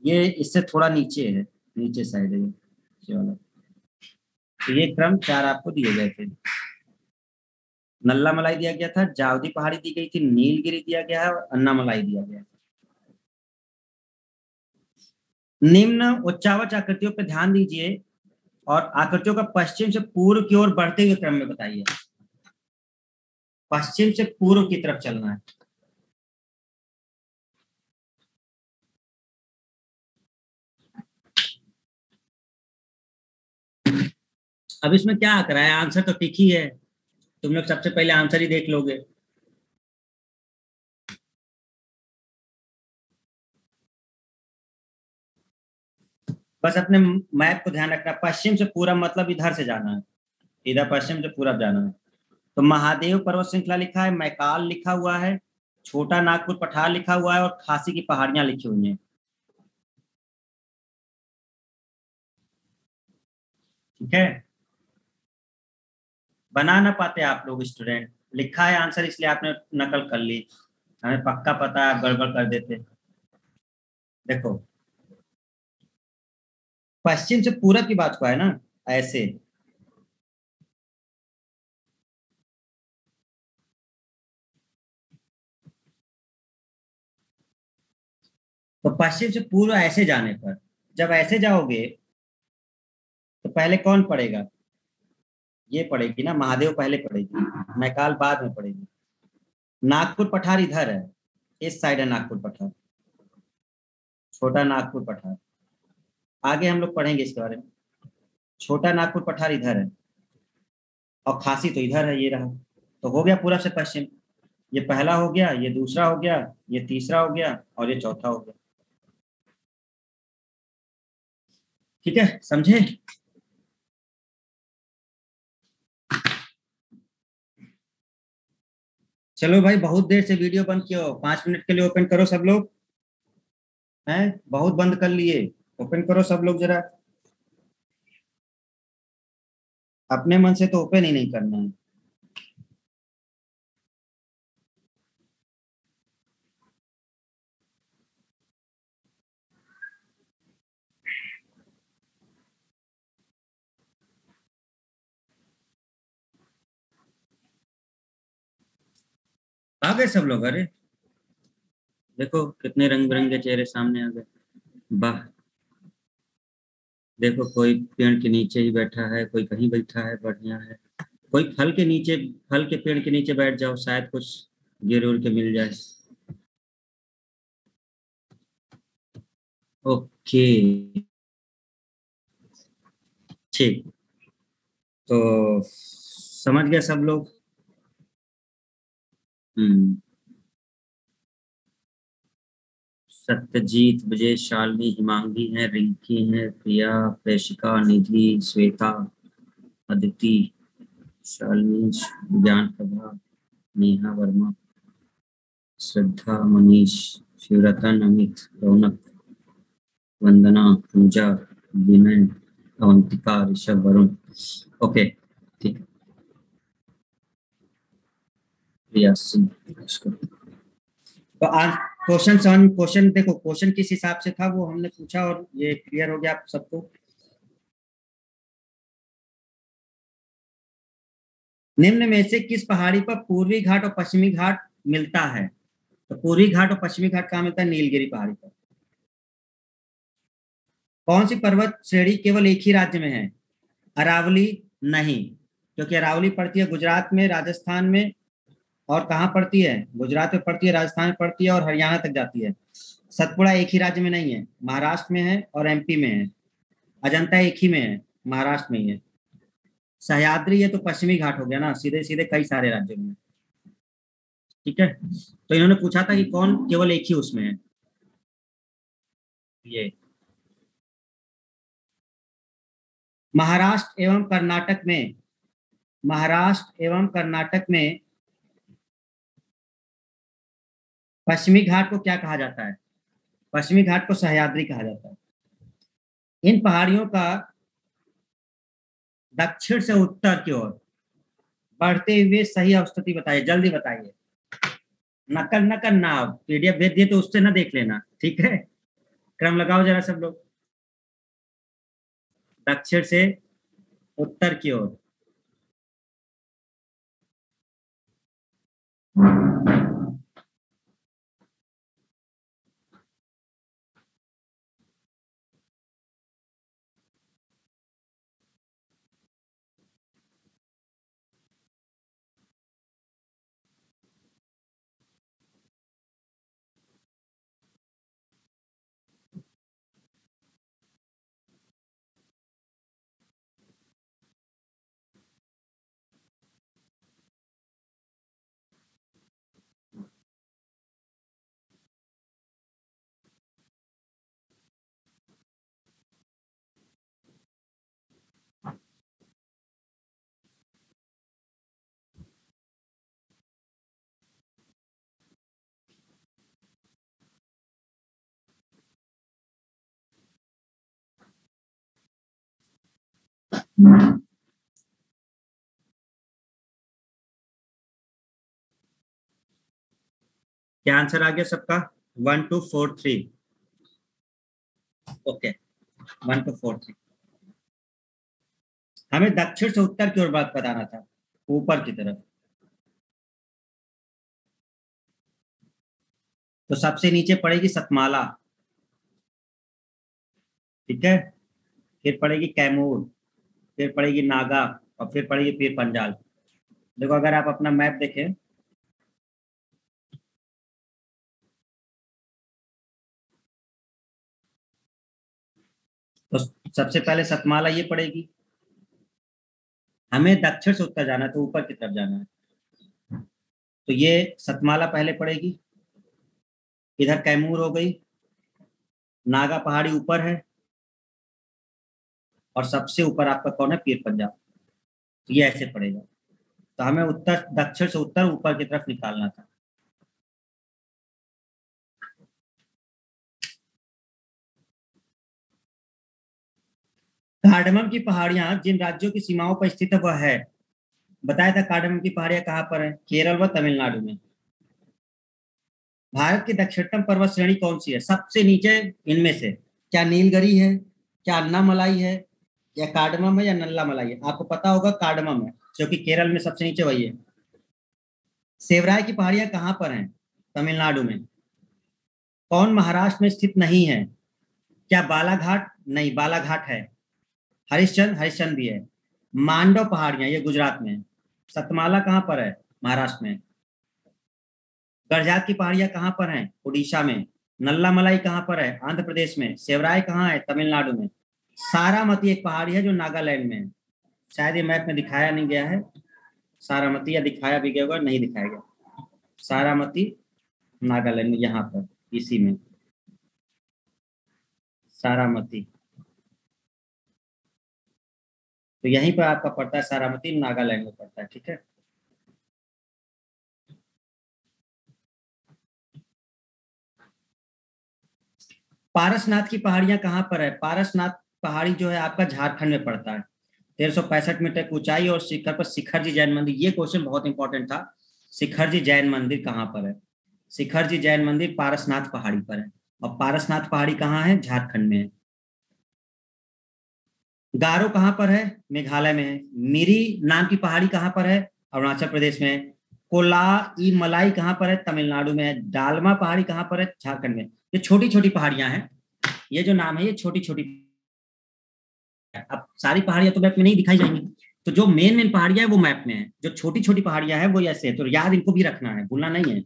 ये इससे थोड़ा नीचे है, नीचे साइड है ये वाला। तो ये क्रम चार आपको दिए गए थे। नल्ला मलाई दिया गया था, जावदी पहाड़ी दी गई थी, नीलगिरी दिया गया है और अन्ना मलाई दिया गया है। निम्न उच्चावच आकृतियों पर ध्यान दीजिए और आकृतियों का पश्चिम से पूर्व की ओर बढ़ते हुए क्रम में बताइए। पश्चिम से पूर्व की तरफ चलना है। अब इसमें क्या आ रहा है, आंसर तो ठीक ही है, तुम लोग सबसे पहले आंसर ही देख लोगे। बस अपने मैप को ध्यान रखना, पश्चिम से पूरब मतलब इधर से जाना है, इधर पश्चिम से पूरब जाना है। तो महादेव पर्वत श्रृंखला लिखा है, मैकाल लिखा हुआ है, छोटा नागपुर पठार लिखा हुआ है और खासी की पहाड़ियां लिखी हुई हैं। ठीक है, बना ना पाते आप लोग स्टूडेंट, लिखा है आंसर इसलिए आपने नकल कर ली, हमें पक्का पता है आप गड़बड़ कर देते। देखो, पश्चिम से पूरब की बात हुआ है ना, ऐसे। तो पश्चिम से पूर्व ऐसे जाने पर, जब ऐसे जाओगे तो पहले कौन पड़ेगा, ये पड़ेगी ना, महादेव पहले पड़ेगी, मैकाल बाद में पड़ेगी। नागपुर पठार इधर है, इस साइड है नागपुर पठार, छोटा नागपुर पठार। आगे हम लोग पढ़ेंगे इसके बारे में। छोटा नागपुर पठार इधर है और खासी तो इधर है, ये रहा। तो हो गया पूरब से पश्चिम, ये पहला हो गया, ये दूसरा हो गया, ये तीसरा हो गया और ये चौथा हो गया। ठीक है, समझे। चलो भाई, बहुत देर से वीडियो बंद किया हो, 5 मिनट के लिए ओपन करो सब लोग। हैं, बहुत बंद कर लिए, ओपन करो सब लोग जरा। अपने मन से तो ओपन ही नहीं करना है। आ गए सब लोग, अरे देखो कितने रंग बिरंगे चेहरे सामने आ गए, वाह। देखो, कोई पेड़ के नीचे ही बैठा है, कोई कहीं बैठा है, बढ़िया है। कोई फल के नीचे, फल के पेड़ के नीचे बैठ जाओ, शायद कुछ गिर उड़ के मिल जाए। ओके, ठीक। तो समझ गए सब लोग। हम्म। सत्यजीत, विजय, शालिनी, हिमांगी है, रिंकी है, प्रिया, प्रेशिका, निधि, श्वेता, अदिति, शालिनी, ज्ञान प्रभा, नेहा वर्मा, श्रद्धा, मनीष, शिवरतन, अमित, रौनक, वंदना, पूजा, विनय, अवंतिका, ऋषभ, वरुण। ओके, ठीक है। प्रिया सिंह, तो आज क्वेश्चन देखो, क्वेश्चन किस हिसाब से था वो हमने पूछा और ये क्लियर हो गया आप सबको। निम्न में से किस पहाड़ी पर पूर्वी घाट और पश्चिमी घाट मिलता है। तो पूर्वी घाट और पश्चिमी घाट कहाँ मिलता है, नीलगिरी पहाड़ी पर। कौन सी पर्वत श्रेणी केवल एक ही राज्य में है, अरावली नहीं, क्योंकि अरावली पड़ती है गुजरात में, राजस्थान में, और कहाँ पड़ती है, गुजरात में पड़ती है, राजस्थान में पड़ती है और हरियाणा तक जाती है। सतपुड़ा एक ही राज्य में नहीं है, महाराष्ट्र में है और एमपी में है। अजंता एक ही में है, महाराष्ट्र में ही है। सह्याद्री ये तो पश्चिमी घाट हो गया ना, सीधे सीधे कई सारे राज्यों में। ठीक है, तो इन्होंने पूछा था कि कौन केवल एक ही उसमें है, ये महाराष्ट्र एवं कर्नाटक में, महाराष्ट्र एवं कर्नाटक में पश्चिमी घाट को क्या कहा जाता है, पश्चिमी घाट को सह्याद्री कहा जाता है। इन पहाड़ियों का दक्षिण से उत्तर की ओर बढ़ते हुए सही अवस्थिति बताइए, जल्दी बताइए। नकल न करना, पीडीएफ भेज दिए तो उससे ना देख लेना, ठीक है। क्रम लगाओ जरा सब लोग, दक्षिण से उत्तर की ओर। क्या आंसर आ गया सबका? 1 2 4 3। ओके, 1 2 4 3। हमें दक्षिण से उत्तर की ओर बात बताना था, ऊपर की तरफ। तो सबसे नीचे पड़ेगी सतमाला, ठीक है, फिर पड़ेगी कैमूर, फिर पड़ेगी नागा, और फिर पड़ेगी पीर पंजाल। देखो अगर आप अपना मैप देखें, तो सबसे पहले सतमाला ये पड़ेगी। हमें दक्षिण से उत्तर जाना है तो ऊपर की तरफ जाना है, तो ये सतमाला पहले पड़ेगी। इधर कैमूर हो गई, नागा पहाड़ी ऊपर है, और सबसे ऊपर आपका कौन है? पीर पंजाब। तो ये ऐसे पड़ेगा। तो हमें उत्तर, दक्षिण से उत्तर ऊपर की तरफ निकालना था। कार्डमम की पहाड़ियां जिन राज्यों की सीमाओं पर स्थित है वह है, बताया था कार्डमम की पहाड़ियां कहाँ पर है? केरल व तमिलनाडु में। भारत की दक्षिणतम पर्वत श्रेणी कौन सी है सबसे नीचे इनमें से? क्या नीलगिरी है, क्या अन्नामलाई है, या कार्डमम है, या नल्ला मलाई है? आपको पता होगा कार्डमम है, क्योंकि केरल में सबसे नीचे वही है। सेवराय की पहाड़ियां कहाँ पर हैं? तमिलनाडु में। कौन महाराष्ट्र में स्थित नहीं है? क्या बालाघाट? नहीं, बालाघाट है। हरिश्चंद्र, हरिश्चंद्र भी है। मांडव पहाड़ियां ये गुजरात में है। सतमाला कहाँ पर है? महाराष्ट्र में। गरजात की पहाड़ियां कहाँ पर हैं? उड़ीसा में। नल्ला मलाई कहाँ पर है? आंध्र प्रदेश में। सेवराय कहाँ है? तमिलनाडु में। सारामती एक पहाड़ी है जो नागालैंड में है। शायद ये मैप में दिखाया नहीं गया है सारामती, या दिखाया भी गया होगा, नहीं दिखाया गया। सारामती नागालैंड में, यहाँ पर इसी में सारामती। तो यहीं पर आपका पड़ता है, सारामती नागालैंड में पड़ता है, ठीक है। पारसनाथ की पहाड़ियां कहाँ पर है? पारसनाथ पहाड़ी जो है आपका झारखंड में पड़ता है। 1365 मीटर की ऊंचाई और शिखर पर शिखर जी जैन मंदिर। ये क्वेश्चन बहुत इंपॉर्टेंट था। शिखर जी जैन मंदिर कहाँ पर है? शिखर जी जैन मंदिर पारसनाथ पहाड़ी पर है। और पारसनाथ पहाड़ी कहाँ है? झारखंड में है। गारो कहाँ पर है? मेघालय में है। मिरी नाम की पहाड़ी कहाँ पर है? अरुणाचल प्रदेश में है। कोलाई मलाई कहाँ पर है? तमिलनाडु में है। डालमा पहाड़ी कहाँ पर है? झारखंड में। ये छोटी छोटी पहाड़ियां हैं, ये जो नाम है ये छोटी छोटी। अब सारी पहाड़ियां तो मैप में नहीं दिखाई जाएंगी, तो जो मेन मेन पहाड़ियां है वो मैप में है, जो छोटी छोटी पहाड़ियां हैं वो ऐसे है, तो याद इनको भी रखना है, भूलना नहीं है।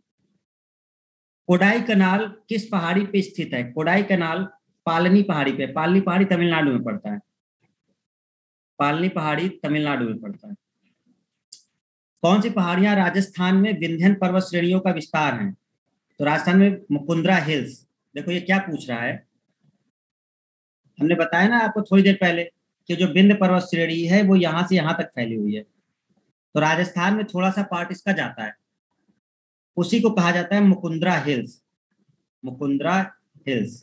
कोडाई कनाल किस पहाड़ी पे स्थित है? कोडाई कनाल पालनी पहाड़ी पे। पालनी पहाड़ी तमिलनाडु में पड़ता है। पालनी पहाड़ी तमिलनाडु में पड़ता है। कौन सी पहाड़ियां राजस्थान में विंध्यन पर्वत श्रेणियों का विस्तार है? तो राजस्थान में मुकुंदरा हिल्स। देखो ये क्या पूछ रहा है, हमने बताया ना आपको थोड़ी देर पहले कि जो विंध्य पर्वत श्रेणी है वो यहाँ से यहाँ तक फैली हुई है, तो राजस्थान में थोड़ा सा पार्ट इसका जाता है, उसी को कहा जाता है मुकुंदरा हिल्स। मुकुंदरा हिल्स।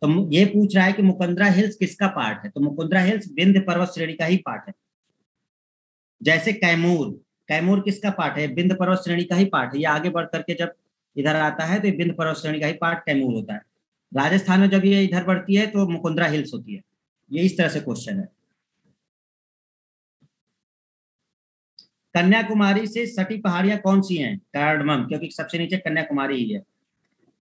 तो ये पूछ रहा है कि मुकुंदरा हिल्स किसका पार्ट है? तो मुकुंदरा हिल्स विंध्य पर्वत श्रेणी का ही पार्ट है। जैसे कैमूर, कैमूर किसका पार्ट है? विंध्य पर्वत श्रेणी का ही पार्ट है। ये आगे बढ़ करके जब इधर आता है तो ये विंध्य पर्वत श्रेणी का ही पार्ट कैमूर होता है। राजस्थान में जब ये इधर बढ़ती है तो मुकुंदरा हिल्स होती है। ये इस तरह से क्वेश्चन है। कन्याकुमारी से सटी पहाड़ियां कौन सी हैं? कार्डमम, क्योंकि सबसे नीचे कन्याकुमारी ही है।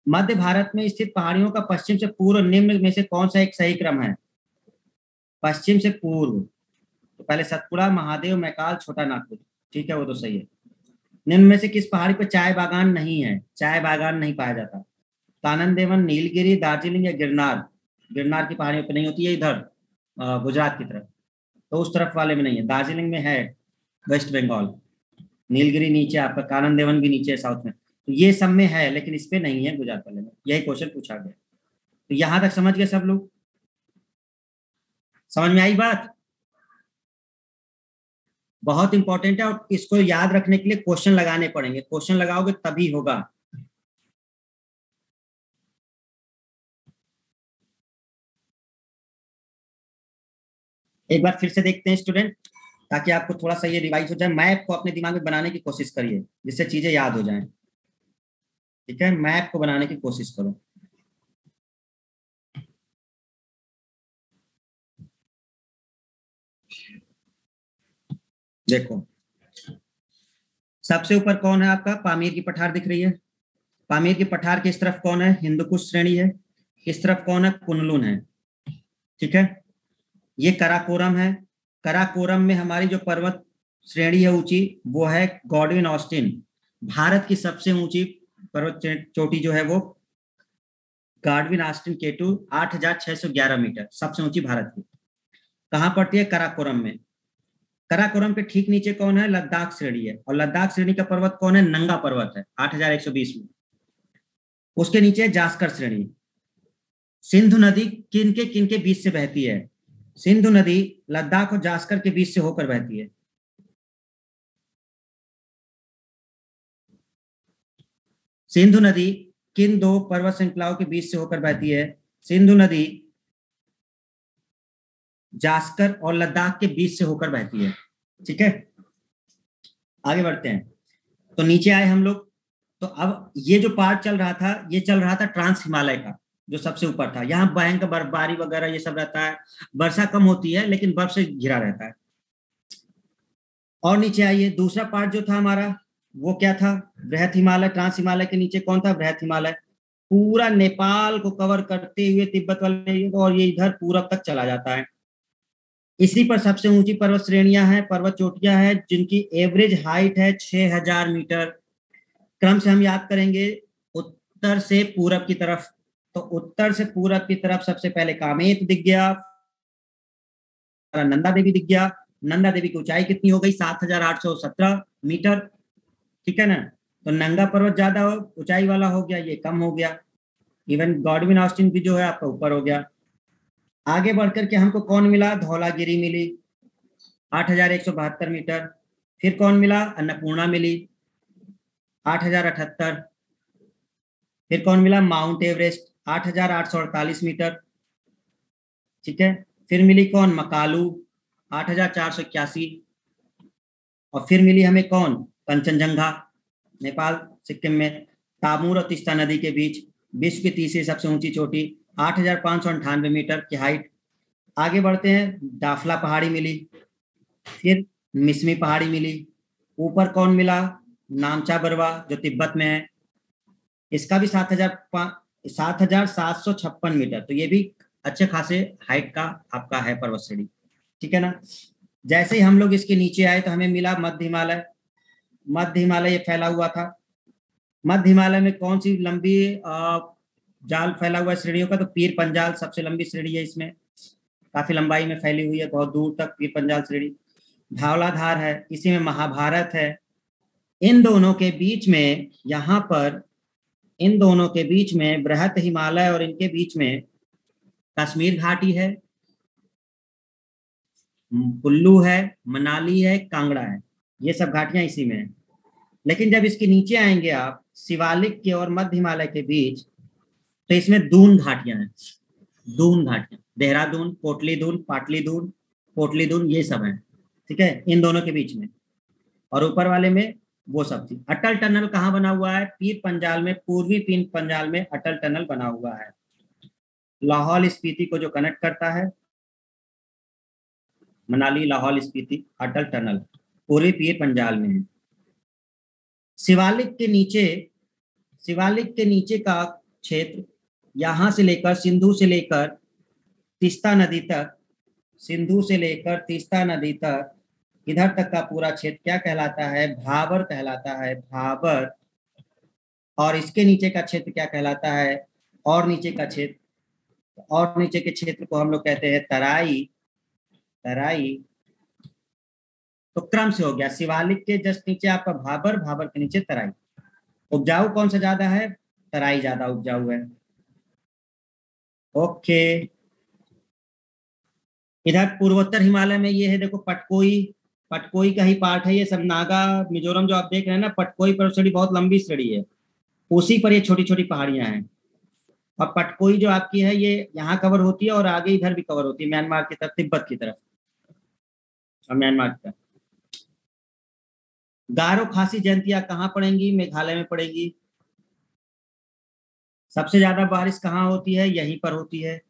मध्य भारत में स्थित पहाड़ियों का पश्चिम से पूर्व निम्न में से कौन सा एक सही क्रम है? पश्चिम से पूर्व, तो पहले सतपुड़ा, महादेव, मैकाल, छोटा नागपुर। ठीक है, वो तो सही है। निम्न में से किस पहाड़ी पर चाय बागान नहीं है? चाय बागान नहीं पाया जाता। कानन देवन, नीलगिरी, दार्जिलिंग, या गिरनार? गिरनार की पहाड़ियों पर नहीं होती है, इधर गुजरात की तरफ, तो उस तरफ वाले में नहीं है। दार्जिलिंग में है, वेस्ट बंगाल। नीलगिरी नीचे आपका, कानन देवन भी नीचे है साउथ में, तो ये सब में है लेकिन इस पे नहीं है गुजरात वाले में। यही क्वेश्चन पूछा गया। तो यहां तक समझ गए सब लोग? समझ में आई बात? बहुत इंपॉर्टेंट है, और इसको याद रखने के लिए क्वेश्चन लगाने पड़ेंगे, क्वेश्चन लगाओगे तभी होगा। एक बार फिर से देखते हैं स्टूडेंट, ताकि आपको थोड़ा सा ये रिवाइज हो जाए। मैप को अपने दिमाग में बनाने की कोशिश करिए जिससे चीजें याद हो जाएं। ठीक है, मैप को बनाने की कोशिश करो। देखो, सबसे ऊपर कौन है आपका? पामीर की पठार दिख रही है। पामीर की पठार की इस तरफ कौन है? हिंदू कुश श्रेणी है। इस तरफ कौन है? कुनलुन है। ठीक है, ये कराकोरम है। कराकोरम में हमारी जो पर्वत श्रेणी है ऊंची, वो है गॉडविन ऑस्टिन। भारत की सबसे ऊंची पर्वत चोटी जो है वो गॉडविन ऑस्टिन केटू 8,611 मीटर, सबसे ऊंची भारत की। कहां पड़ती है? कराकोरम में। कराकोरम के ठीक नीचे कौन है? लद्दाख श्रेणी है। और लद्दाख श्रेणी का पर्वत कौन है? नंगा पर्वत है 8,120 में। उसके नीचे जास्कर श्रेणी। सिंधु नदी किन के बीच से बहती है? सिंधु नदी लद्दाख और जास्कर के बीच से होकर बहती है। सिंधु नदी किन दो पर्वत श्रृंखलाओं के बीच से होकर बहती है? सिंधु नदी जास्कर और लद्दाख के बीच से होकर बहती है। ठीक है, आगे बढ़ते हैं। तो नीचे आए हम लोग। तो अब ये जो पार्ट चल रहा था, ये चल रहा था ट्रांस हिमालय का, जो सबसे ऊपर था। यहाँ भयंकर बर्फबारी वगैरह ये सब रहता है, वर्षा कम होती है लेकिन बर्फ से घिरा रहता है। और नीचे आइए, दूसरा पार्ट जो था हमारा वो क्या था? बृहत हिमालय। ट्रांस हिमालय के नीचे कौन था? बृहत हिमालय। पूरा नेपाल को कवर करते हुए तिब्बत वाले, और ये इधर पूरब तक चला जाता है। इसी पर सबसे ऊंची पर्वत श्रेणियां हैं, पर्वत चोटियां हैं, जिनकी एवरेज हाइट है 6,000 मीटर। क्रम से हम याद करेंगे, उत्तर से पूरब की तरफ। तो उत्तर से पूरब की तरफ सबसे पहले कामेत दिख गया, नंदा देवी दिख गया। नंदा देवी की ऊंचाई कितनी हो गई? 7,817 मीटर। ठीक है ना? तो नंगा पर्वत ज्यादा ऊंचाई वाला हो गया, ये कम हो गया। इवन गॉडविन ऑस्टिन भी जो है आपका ऊपर हो गया। आगे बढ़कर के हमको कौन मिला? धौलागिरी मिली 8,172 मीटर। फिर कौन मिला? अन्नपूर्णा मिली 8,078। फिर कौन मिला? Mount Everest 8,848 metre. ठीक है, फिर मिली कौन? मकालू 8,481। और फिर मिली हमें कौन? कंचनजंगा, नेपाल सिक्किम में, तामूर और तीस्ता नदी के बीच, विश्व की तीसरी सबसे ऊंची चोटी 8,598 मीटर की हाइट। आगे बढ़ते हैं, दाफला पहाड़ी मिली, फिर मिसमी पहाड़ी मिली। ऊपर कौन मिला? नामचा बरवा, जो तिब्बत में है। इसका भी 7,756 मीटर। तो ये भी अच्छे खासे हाइट का आपका है पर्वत श्रेणी। ठीक है ना? जैसे ही हम लोग इसके नीचे आए तो हमें मिला मध्य हिमालय। मध्य हिमालय ये फैला हुआ था। मध्य हिमालय में कौन सी लंबी जाल फैला हुआ है श्रेणियों का? तो पीर पंजाल सबसे लंबी श्रेणी है, इसमें काफी लंबाई में फैली हुई है, बहुत दूर तक पीर पंजाल श्रेणी। धौलाधार है, इसी में महाभारत है। इन दोनों के बीच में, यहाँ पर इन दोनों के बीच में बृहत हिमालय और इनके बीच में कश्मीर घाटी है, कुल्लू है, मनाली है, कांगड़ा है। ये सब घाटियां इसी में है। लेकिन जब इसके नीचे आएंगे आप, शिवालिक के और मध्य हिमालय के बीच, तो इसमें दून घाटियां हैं। दून घाटियां, देहरादून, कोटली दून, पाटली दून, पोटली दून, ये सब हैं। ठीक है, इन दोनों के बीच में। और ऊपर वाले में वो सब थी। अटल टनल कहाँ बना हुआ है? पीर पंजाल में, पूर्वी पीर पंजाल में अटल टनल बना हुआ है। लाहौल स्पीति को जो कनेक्ट करता है, मनाली लाहौल स्पीति अटल टनल पूर्वी पीर पंजाल में है। शिवालिक के नीचे का क्षेत्र, यहां से लेकर सिंधु से लेकर तीस्ता नदी तक, सिंधु से लेकर तीस्ता नदी तक, इधर तक का पूरा क्षेत्र क्या कहलाता है? भाबर कहलाता है, भाबर। और इसके नीचे का क्षेत्र क्या कहलाता है? और नीचे का क्षेत्र, और नीचे के क्षेत्र को हम लोग कहते हैं तराई। तराई। तो क्रम से हो गया, शिवालिक के जस्ट नीचे आपका भाबर, भाबर के नीचे तराई। उपजाऊ कौन सा ज्यादा है? तराई ज्यादा उपजाऊ है। ओके, इधर पूर्वोत्तर हिमालय में ये है, देखो पटकोई, पटकोई का ही पार्ट है ये सब। नागा मिजोरम जो आप देख रहे हैं ना, पटकोई पर्वत श्रेणी बहुत लंबी श्रेणी है, उसी पर ये छोटी छोटी पहाड़ियां हैं। और पटकोई जो आपकी है, ये यहाँ कवर होती है और आगे इधर भी कवर होती है, म्यांमार की तरफ, तिब्बत की तरफ। और म्यांमार का। गारो खासी जयंतियां कहाँ पड़ेंगी? मेघालय में पड़ेगी। सबसे ज्यादा बारिश कहाँ होती है? यहीं पर होती है,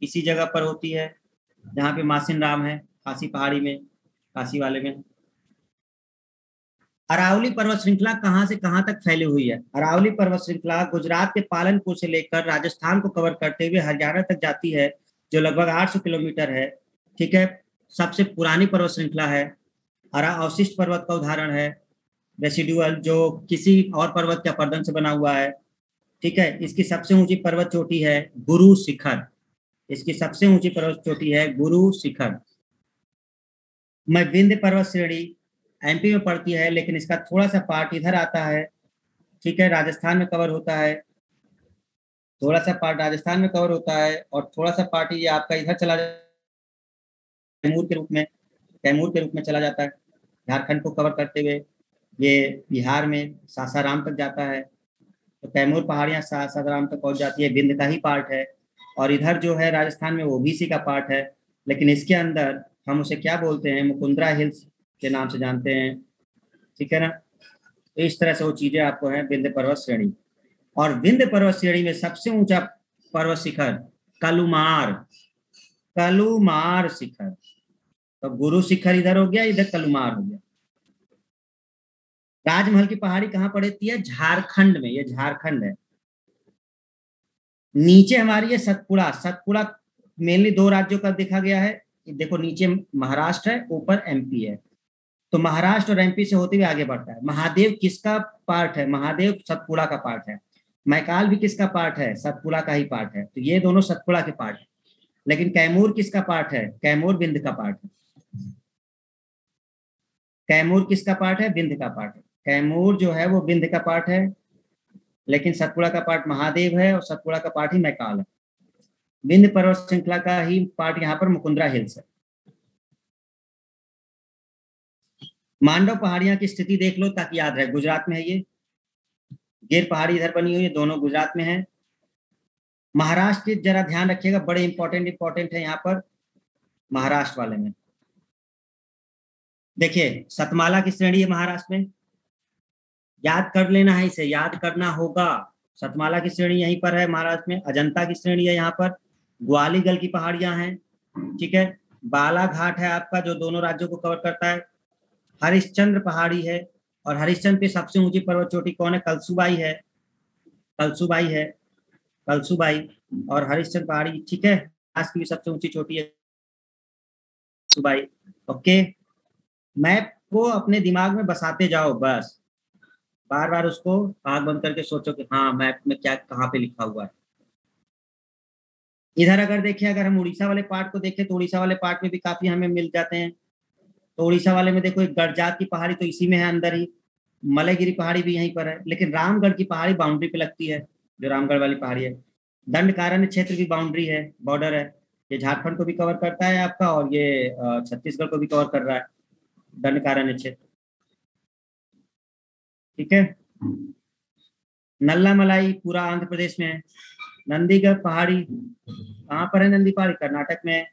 इसी जगह पर होती है जहाँ पे मासिन राम है, खासी पहाड़ी में, खासी वाले में। अरावली पर्वत श्रृंखला कहाँ से कहाँ तक फैली हुई है? अरावली पर्वत श्रृंखला गुजरात के पालनपुर से लेकर राजस्थान को कवर करते हुए हरियाणा तक जाती है, जो लगभग 800 किलोमीटर है। ठीक है, सबसे पुरानी पर्वत श्रृंखला है। अवशिष्ट पर्वत का उदाहरण है, रेसिडुअल, जो किसी और पर्वत के अपरदन से बना हुआ है। ठीक है, इसकी सबसे ऊंची पर्वत चोटी है गुरु शिखर। इसकी सबसे ऊंची पर्वत चोटी है गुरु शिखर। मैं विंध्य पर्वत श्रेणी एमपी में पड़ती है, लेकिन इसका थोड़ा सा पार्ट इधर आता है। ठीक है, राजस्थान में कवर होता है, थोड़ा सा पार्ट राजस्थान में कवर होता है, और थोड़ा सा पार्ट ये आपका इधर चला जाता है, कैमूर के रूप में, कैमूर के रूप में चला जाता है, झारखंड को कवर करते हुए ये बिहार में सासाराम तक जाता है। तो कैमूर पहाड़ियाँ सासाराम तक पहुंच जाती है, विंध्य का ही पार्ट है। और इधर जो है राजस्थान में वो ओबीसी का पार्ट है, लेकिन इसके अंदर हम उसे क्या बोलते हैं? मुकुंदरा हिल्स के नाम से जानते हैं। ठीक है ना, तो इस तरह से वो चीजें आपको हैं विंध्य पर्वत श्रेणी। और विंध्य पर्वत श्रेणी में सबसे ऊंचा पर्वत शिखर कलुमार, कलुमार शिखर। तो गुरु शिखर इधर हो गया, इधर कलुमार हो गया। राजमहल की पहाड़ी कहाँ पड़ती है? झारखंड में, ये झारखंड है। नीचे हमारी है सतपुड़ा। सतपुड़ा मेनली दो राज्यों का देखा गया है, देखो नीचे महाराष्ट्र है, ऊपर एमपी है। तो महाराष्ट्र और एमपी से होते हुए आगे बढ़ता है। महादेव किसका पार्ट है? महादेव सतपुड़ा का पार्ट है। मैकाल भी किसका पार्ट है? सतपुड़ा का ही पार्ट है। तो ये दोनों सतपुड़ा के पार्ट है। लेकिन कैमूर किसका पार्ट है? कैमूर विंध्य का पार्ट है। कैमूर किसका पार्ट है? विंध्य का पार्ट है। कैमूर जो है वो विंध्य का पार्ट है, लेकिन सतपुड़ा का पार्ट महादेव है, और सतपुड़ा का पार्ट ही मैकाल है। विंध्य पर्वत श्रृंखला का ही पार्ट यहाँ पर मुकुंदरा हिल्स है। मांडव पहाड़ियां की स्थिति देख लो ताकि याद रहे, गुजरात में है ये। गिर पहाड़ी इधर बनी हुई है, दोनों गुजरात में है। महाराष्ट्र की जरा ध्यान रखिएगा, बड़े इंपॉर्टेंट है यहाँ पर महाराष्ट्र वाले में। देखिए सतमाला की श्रेणी है महाराष्ट्र में, याद कर लेना है, इसे याद करना होगा। सतमाला की श्रेणी यहीं पर है महाराष्ट्र में। अजंता की श्रेणी है यहाँ पर। ग्वालीगल की पहाड़ियां हैं। ठीक है, बालाघाट है आपका, जो दोनों राज्यों को कवर करता है। हरिश्चंद्र पहाड़ी है, और हरिश्चंद्र पे सबसे ऊंची पर्वत चोटी कौन है? कलसुबाई है, कलसुबाई है, कलसुबाई। और हरिश्चंद्र पहाड़ी, ठीक है, आज की भी सबसे ऊंची चोटी है सुबाई। ओके, मैप को अपने दिमाग में बसाते जाओ, बस बार बार उसको आंख बंद करके सोचो कि हाँ मैप में क्या कहाँ पे लिखा हुआ है। इधर अगर देखें, अगर हम उड़ीसा वाले पार्ट को देखें, तो उड़ीसा वाले पार्ट में भी काफी हमें मिल जाते हैं। तो उड़ीसा वाले में देखो, एक गड़जात की पहाड़ी तो इसी में है अंदर ही, मलयगिरी पहाड़ी भी यहीं पर है, लेकिन रामगढ़ की पहाड़ी बाउंड्री पे लगती है, जो रामगढ़ वाली पहाड़ी है। दंडकारण्य क्षेत्र भी बाउंड्री है, बॉर्डर है। ये झारखंड को भी कवर करता है आपका, और ये छत्तीसगढ़ को भी कवर कर रहा है, दंडकारण्य क्षेत्र। ठीक है, नल्ला मलाई पूरा आंध्र प्रदेश में है। नंदीगढ़ पहाड़ी कहाँ पर है? नंदी पहाड़ी कर्नाटक में है।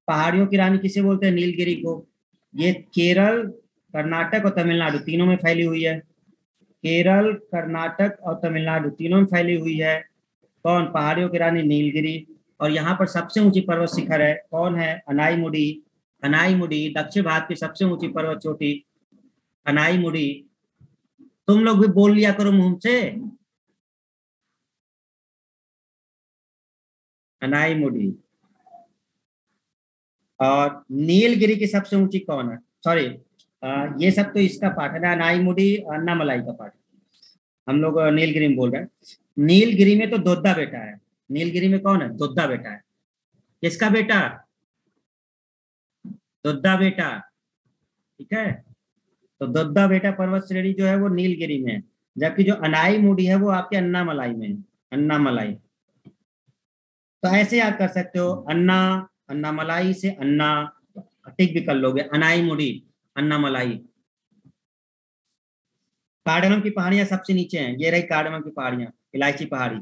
पहाड़ियों की रानी किसे बोलते हैं? नीलगिरी को। ये केरल, कर्नाटक और तमिलनाडु तीनों में फैली हुई है। केरल, कर्नाटक और तमिलनाडु तीनों में फैली हुई है। कौन? पहाड़ियों की रानी नीलगिरी। और यहाँ पर सबसे ऊंची पर्वत शिखर है, कौन है? अनाईमुडी। अनाईमुडी दक्षिण भारत की सबसे ऊंची पर्वत चोटी, अनाईमुडी। तुम लोग भी बोल लिया करो मुंह से, अनाईमुडी। और नीलगिरी की सबसे ऊंची कौन है? सॉरी, ये सब तो इसका पार्ट है ना, अनाईमुडी अन्नामलाई का पार्ट। हम लोग नीलगिरी में बोल रहे हैं। नीलगिरी में तो दोद्दा बेटा है। नीलगिरी में कौन है? दोद्दा बेटा है। किसका बेटा? दोद्दा बेटा। ठीक है, तो दोद्दा बेटा पर्वत श्रेणी जो है वो नीलगिरी में है, जबकि जो अनाई मुडी है वो आपके अन्नामलाई में है, अन्नामलाई। तो ऐसे याद कर सकते हो, अन्ना, अन्नामलाई से अन्ना, टिक भी कर लोगे, अनाई मुडी, अन्नामलाई। कार्डमम की पहाड़ियां सबसे नीचे हैं, ये रही कार्डमम की पहाड़ियां, इलायची पहाड़ी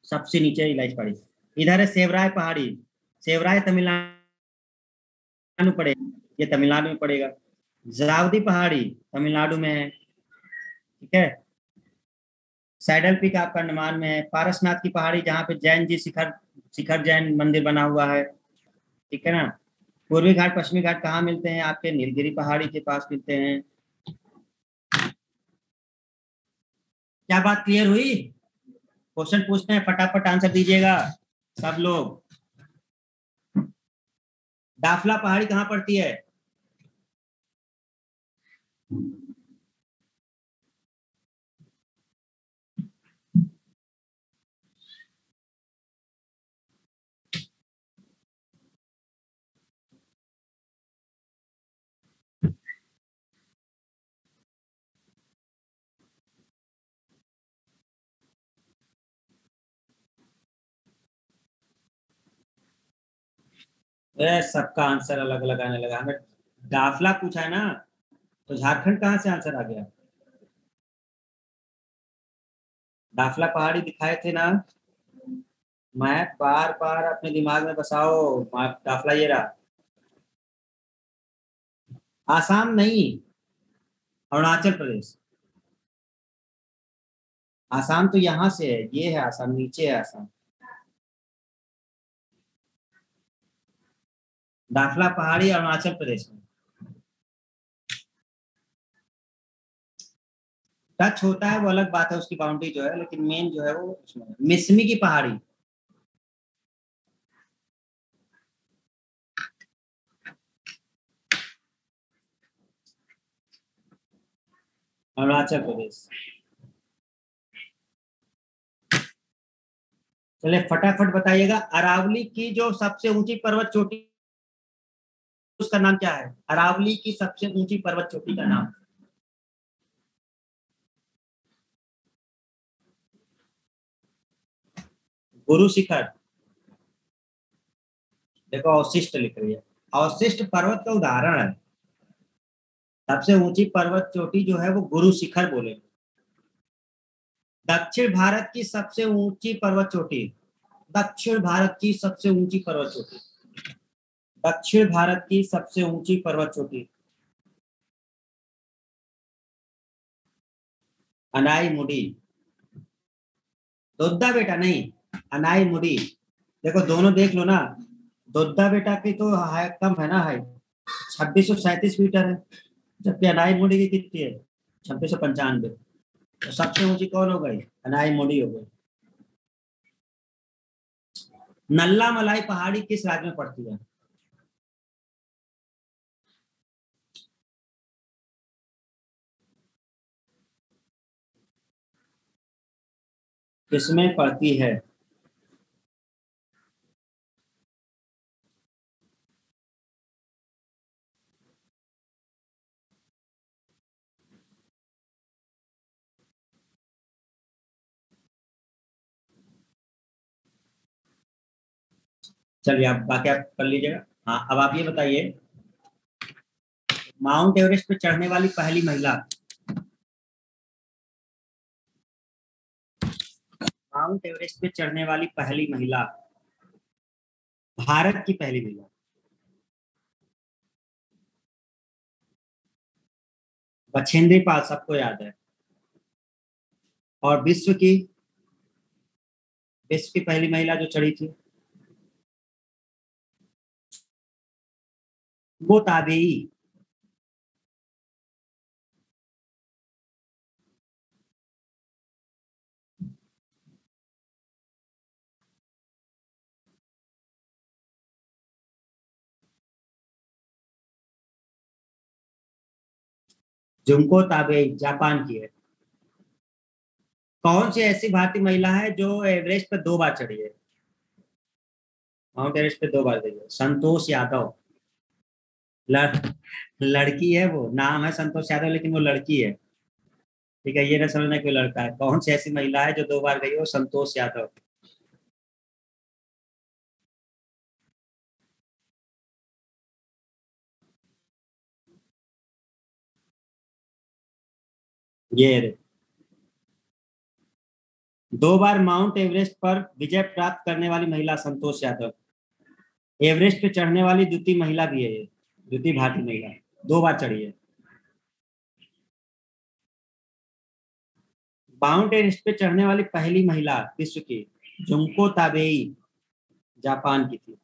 सबसे नीचे है, इलायची पहाड़ी। इधर है सेवराय पहाड़ी, सेवराय तमिलनाडु पड़े। ये तमिलनाडु में पड़ेगा। जावदी पहाड़ी तमिलनाडु में है, ठीक है। सैडल पीक आपका अंडमान में है। पारसनाथ की पहाड़ी जहाँ पे जैन जी शिखर शिखर जैन मंदिर बना हुआ है, ठीक है ना। पूर्वी घाट पश्चिमी घाट कहाँ मिलते हैं? आपके नीलगिरी पहाड़ी के पास मिलते हैं। क्या बात क्लियर हुई? क्वेश्चन पूछते हैं, फटाफट आंसर दीजिएगा सब लोग। दाफला पहाड़ी कहाँ पड़ती है? सबका आंसर अलग अलग आने लगा। हमें दाफला पूछा है ना, तो झारखंड कहाँ से आंसर आ गया? दाफला पहाड़ी दिखाए थे ना, मैं बार बार अपने दिमाग में बसाओ। दाफला ये रहा। आसाम नहीं, अरुणाचल प्रदेश। आसाम तो यहाँ से है, ये है आसाम, नीचे है आसाम। दाखला पहाड़ी अरुणाचल प्रदेश में। टच होता है वो अलग बात है, उसकी बाउंड्री जो है, लेकिन मेन जो है वो उसमें है। मिसमी की पहाड़ी अरुणाचल प्रदेश। चलिए फटाफट बताइएगा, अरावली की जो सबसे ऊंची पर्वत चोटी, उसका नाम क्या है? अरावली की सबसे ऊंची पर्वत चोटी का नाम। गुरु शिखर। देखो अवशिष्ट लिख रही है, अवशिष्ट पर्वत का उदाहरण है। सबसे ऊंची पर्वत चोटी जो है वो गुरु शिखर बोले। दक्षिण भारत की सबसे ऊंची पर्वत चोटी, दक्षिण भारत की सबसे ऊंची पर्वत चोटी, दक्षिण भारत की सबसे ऊंची पर्वत चोटी। अनाई मुडी। दोद्दा बेटा नहीं, अनाई मुडी। देखो दोनों देख लो ना, दोद्दा बेटा की तो कम है ना हाइट, 2637 मीटर है, जबकि अनाई मुडी की कितनी है? 2695। तो सबसे ऊंची कौन हो गई? अनाई मुडी हो गई। नल्ला मलाई पहाड़ी किस राज्य में पड़ती है? किसमें पड़ती है? चलिए आप बाकी आप कर लीजिएगा। हाँ अब आप ये बताइए, माउंट एवरेस्ट पे चढ़ने वाली पहली महिला, माउंट एवरेस्ट पे चढ़ने वाली पहली महिला, भारत की पहली महिला। बछेंद्री पाल सबको याद है। और विश्व की पहली महिला जो चढ़ी थी, वो ताबेई। जुंको ताबेई जापान की है। कौन सी ऐसी भारतीय महिला है जो एवरेस्ट पर 2 बार चढ़ी है? माउंट एवरेस्ट पे 2 बार गई है। संतोष यादव। लड़, लड़की है वो, नाम है संतोष यादव लेकिन वो लड़की है, ठीक है। ये ना समझना कि वो लड़का है। कौन सी ऐसी महिला है जो 2 बार गई है? वो संतोष यादव। ये रे। 2 बार माउंट एवरेस्ट पर विजय प्राप्त करने वाली महिला संतोष यादव। एवरेस्ट पे चढ़ने वाली द्वितीय महिला भी है ये। द्वितीय भारतीय महिला, 2 बार चढ़ी है। माउंट एवरेस्ट पे चढ़ने वाली पहली महिला विश्व की जुंको ताबेई जापान की थी।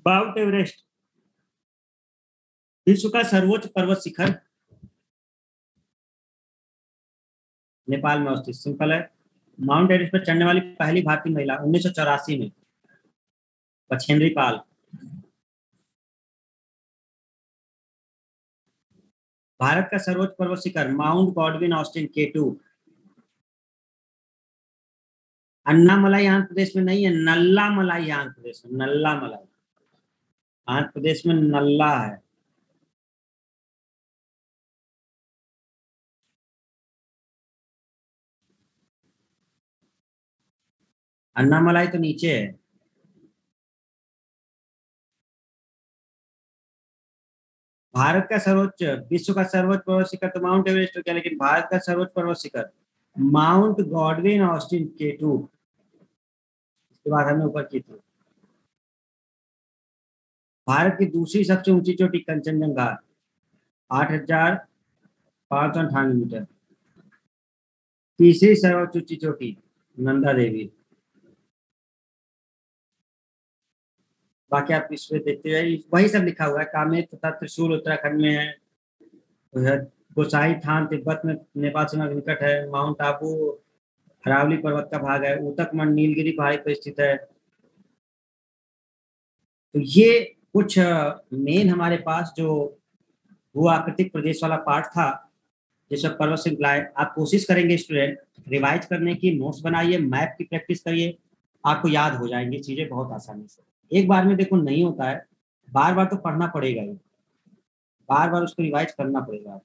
माउंट एवरेस्ट विश्व का सर्वोच्च पर्वत शिखर नेपाल में अवस्थित। सिंपल है। माउंट एवरेस्ट पर चढ़ने वाली पहली भारतीय महिला 1984 में बछेंद्री पाल। भारत का सर्वोच्च पर्वत शिखर Mount Godwin Austen K2। Annamalai Andhra Pradesh में नहीं है, नल्ला मलाई आंध्र प्रदेश में, नल्ला मलाई आंध्र प्रदेश में नल्ला है। अन्नामलाई तो नीचे है। भारत का सर्वोच्च, विश्व का सर्वोच्च पर्वत शिखर तो माउंट एवरेस्ट हो गया, लेकिन भारत का सर्वोच्च पर्वत शिखर माउंट गॉडविन ऑस्टिन K2। इसके बाद हमने ऊपर की थी। भारत की दूसरी सबसे ऊंची चोटी कंचनजंगा 8,598 मीटर। तीसरी सर्वोच्च ऊंची चोटी नंदा देवी। बाकी आप इसमें देखते हैं वही सब लिखा हुआ है। कामेत तथा त्रिशूल उत्तराखंड में है। उधर गोसाई थान तिब्बत में नेपाल सीमा के निकट है। माउंट आबू अरावली पर्वत का भाग है। ऊतक मंड नीलगिरी पहाड़ी पर स्थित है। तो ये कुछ मेन हमारे पास जो भू आकृतिक प्रदेश वाला पार्ट था जिसमें पर्वत श्रृंखलाएं, आप कोशिश करेंगे स्टूडेंट रिवाइज करने की, नोट्स बनाइए, मैप की प्रैक्टिस करिए, आपको याद हो जाएंगी चीजें बहुत आसानी से। एक बार में देखो नहीं होता है, बार बार तो पढ़ना पड़ेगा ही, बार बार उसको रिवाइज करना पड़ेगा।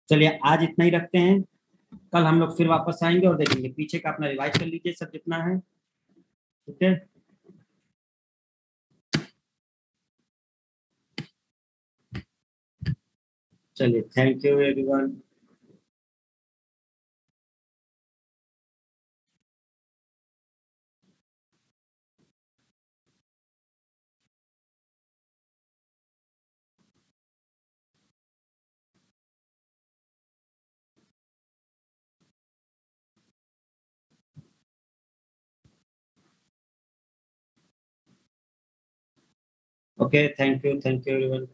चलिए आज इतना ही रखते हैं, कल हम लोग फिर वापस आएंगे और देखेंगे। पीछे का अपना रिवाइज कर लीजिए सब जितना है, ठीक है। चलिए, thank you everyone. Okay, thank you everyone.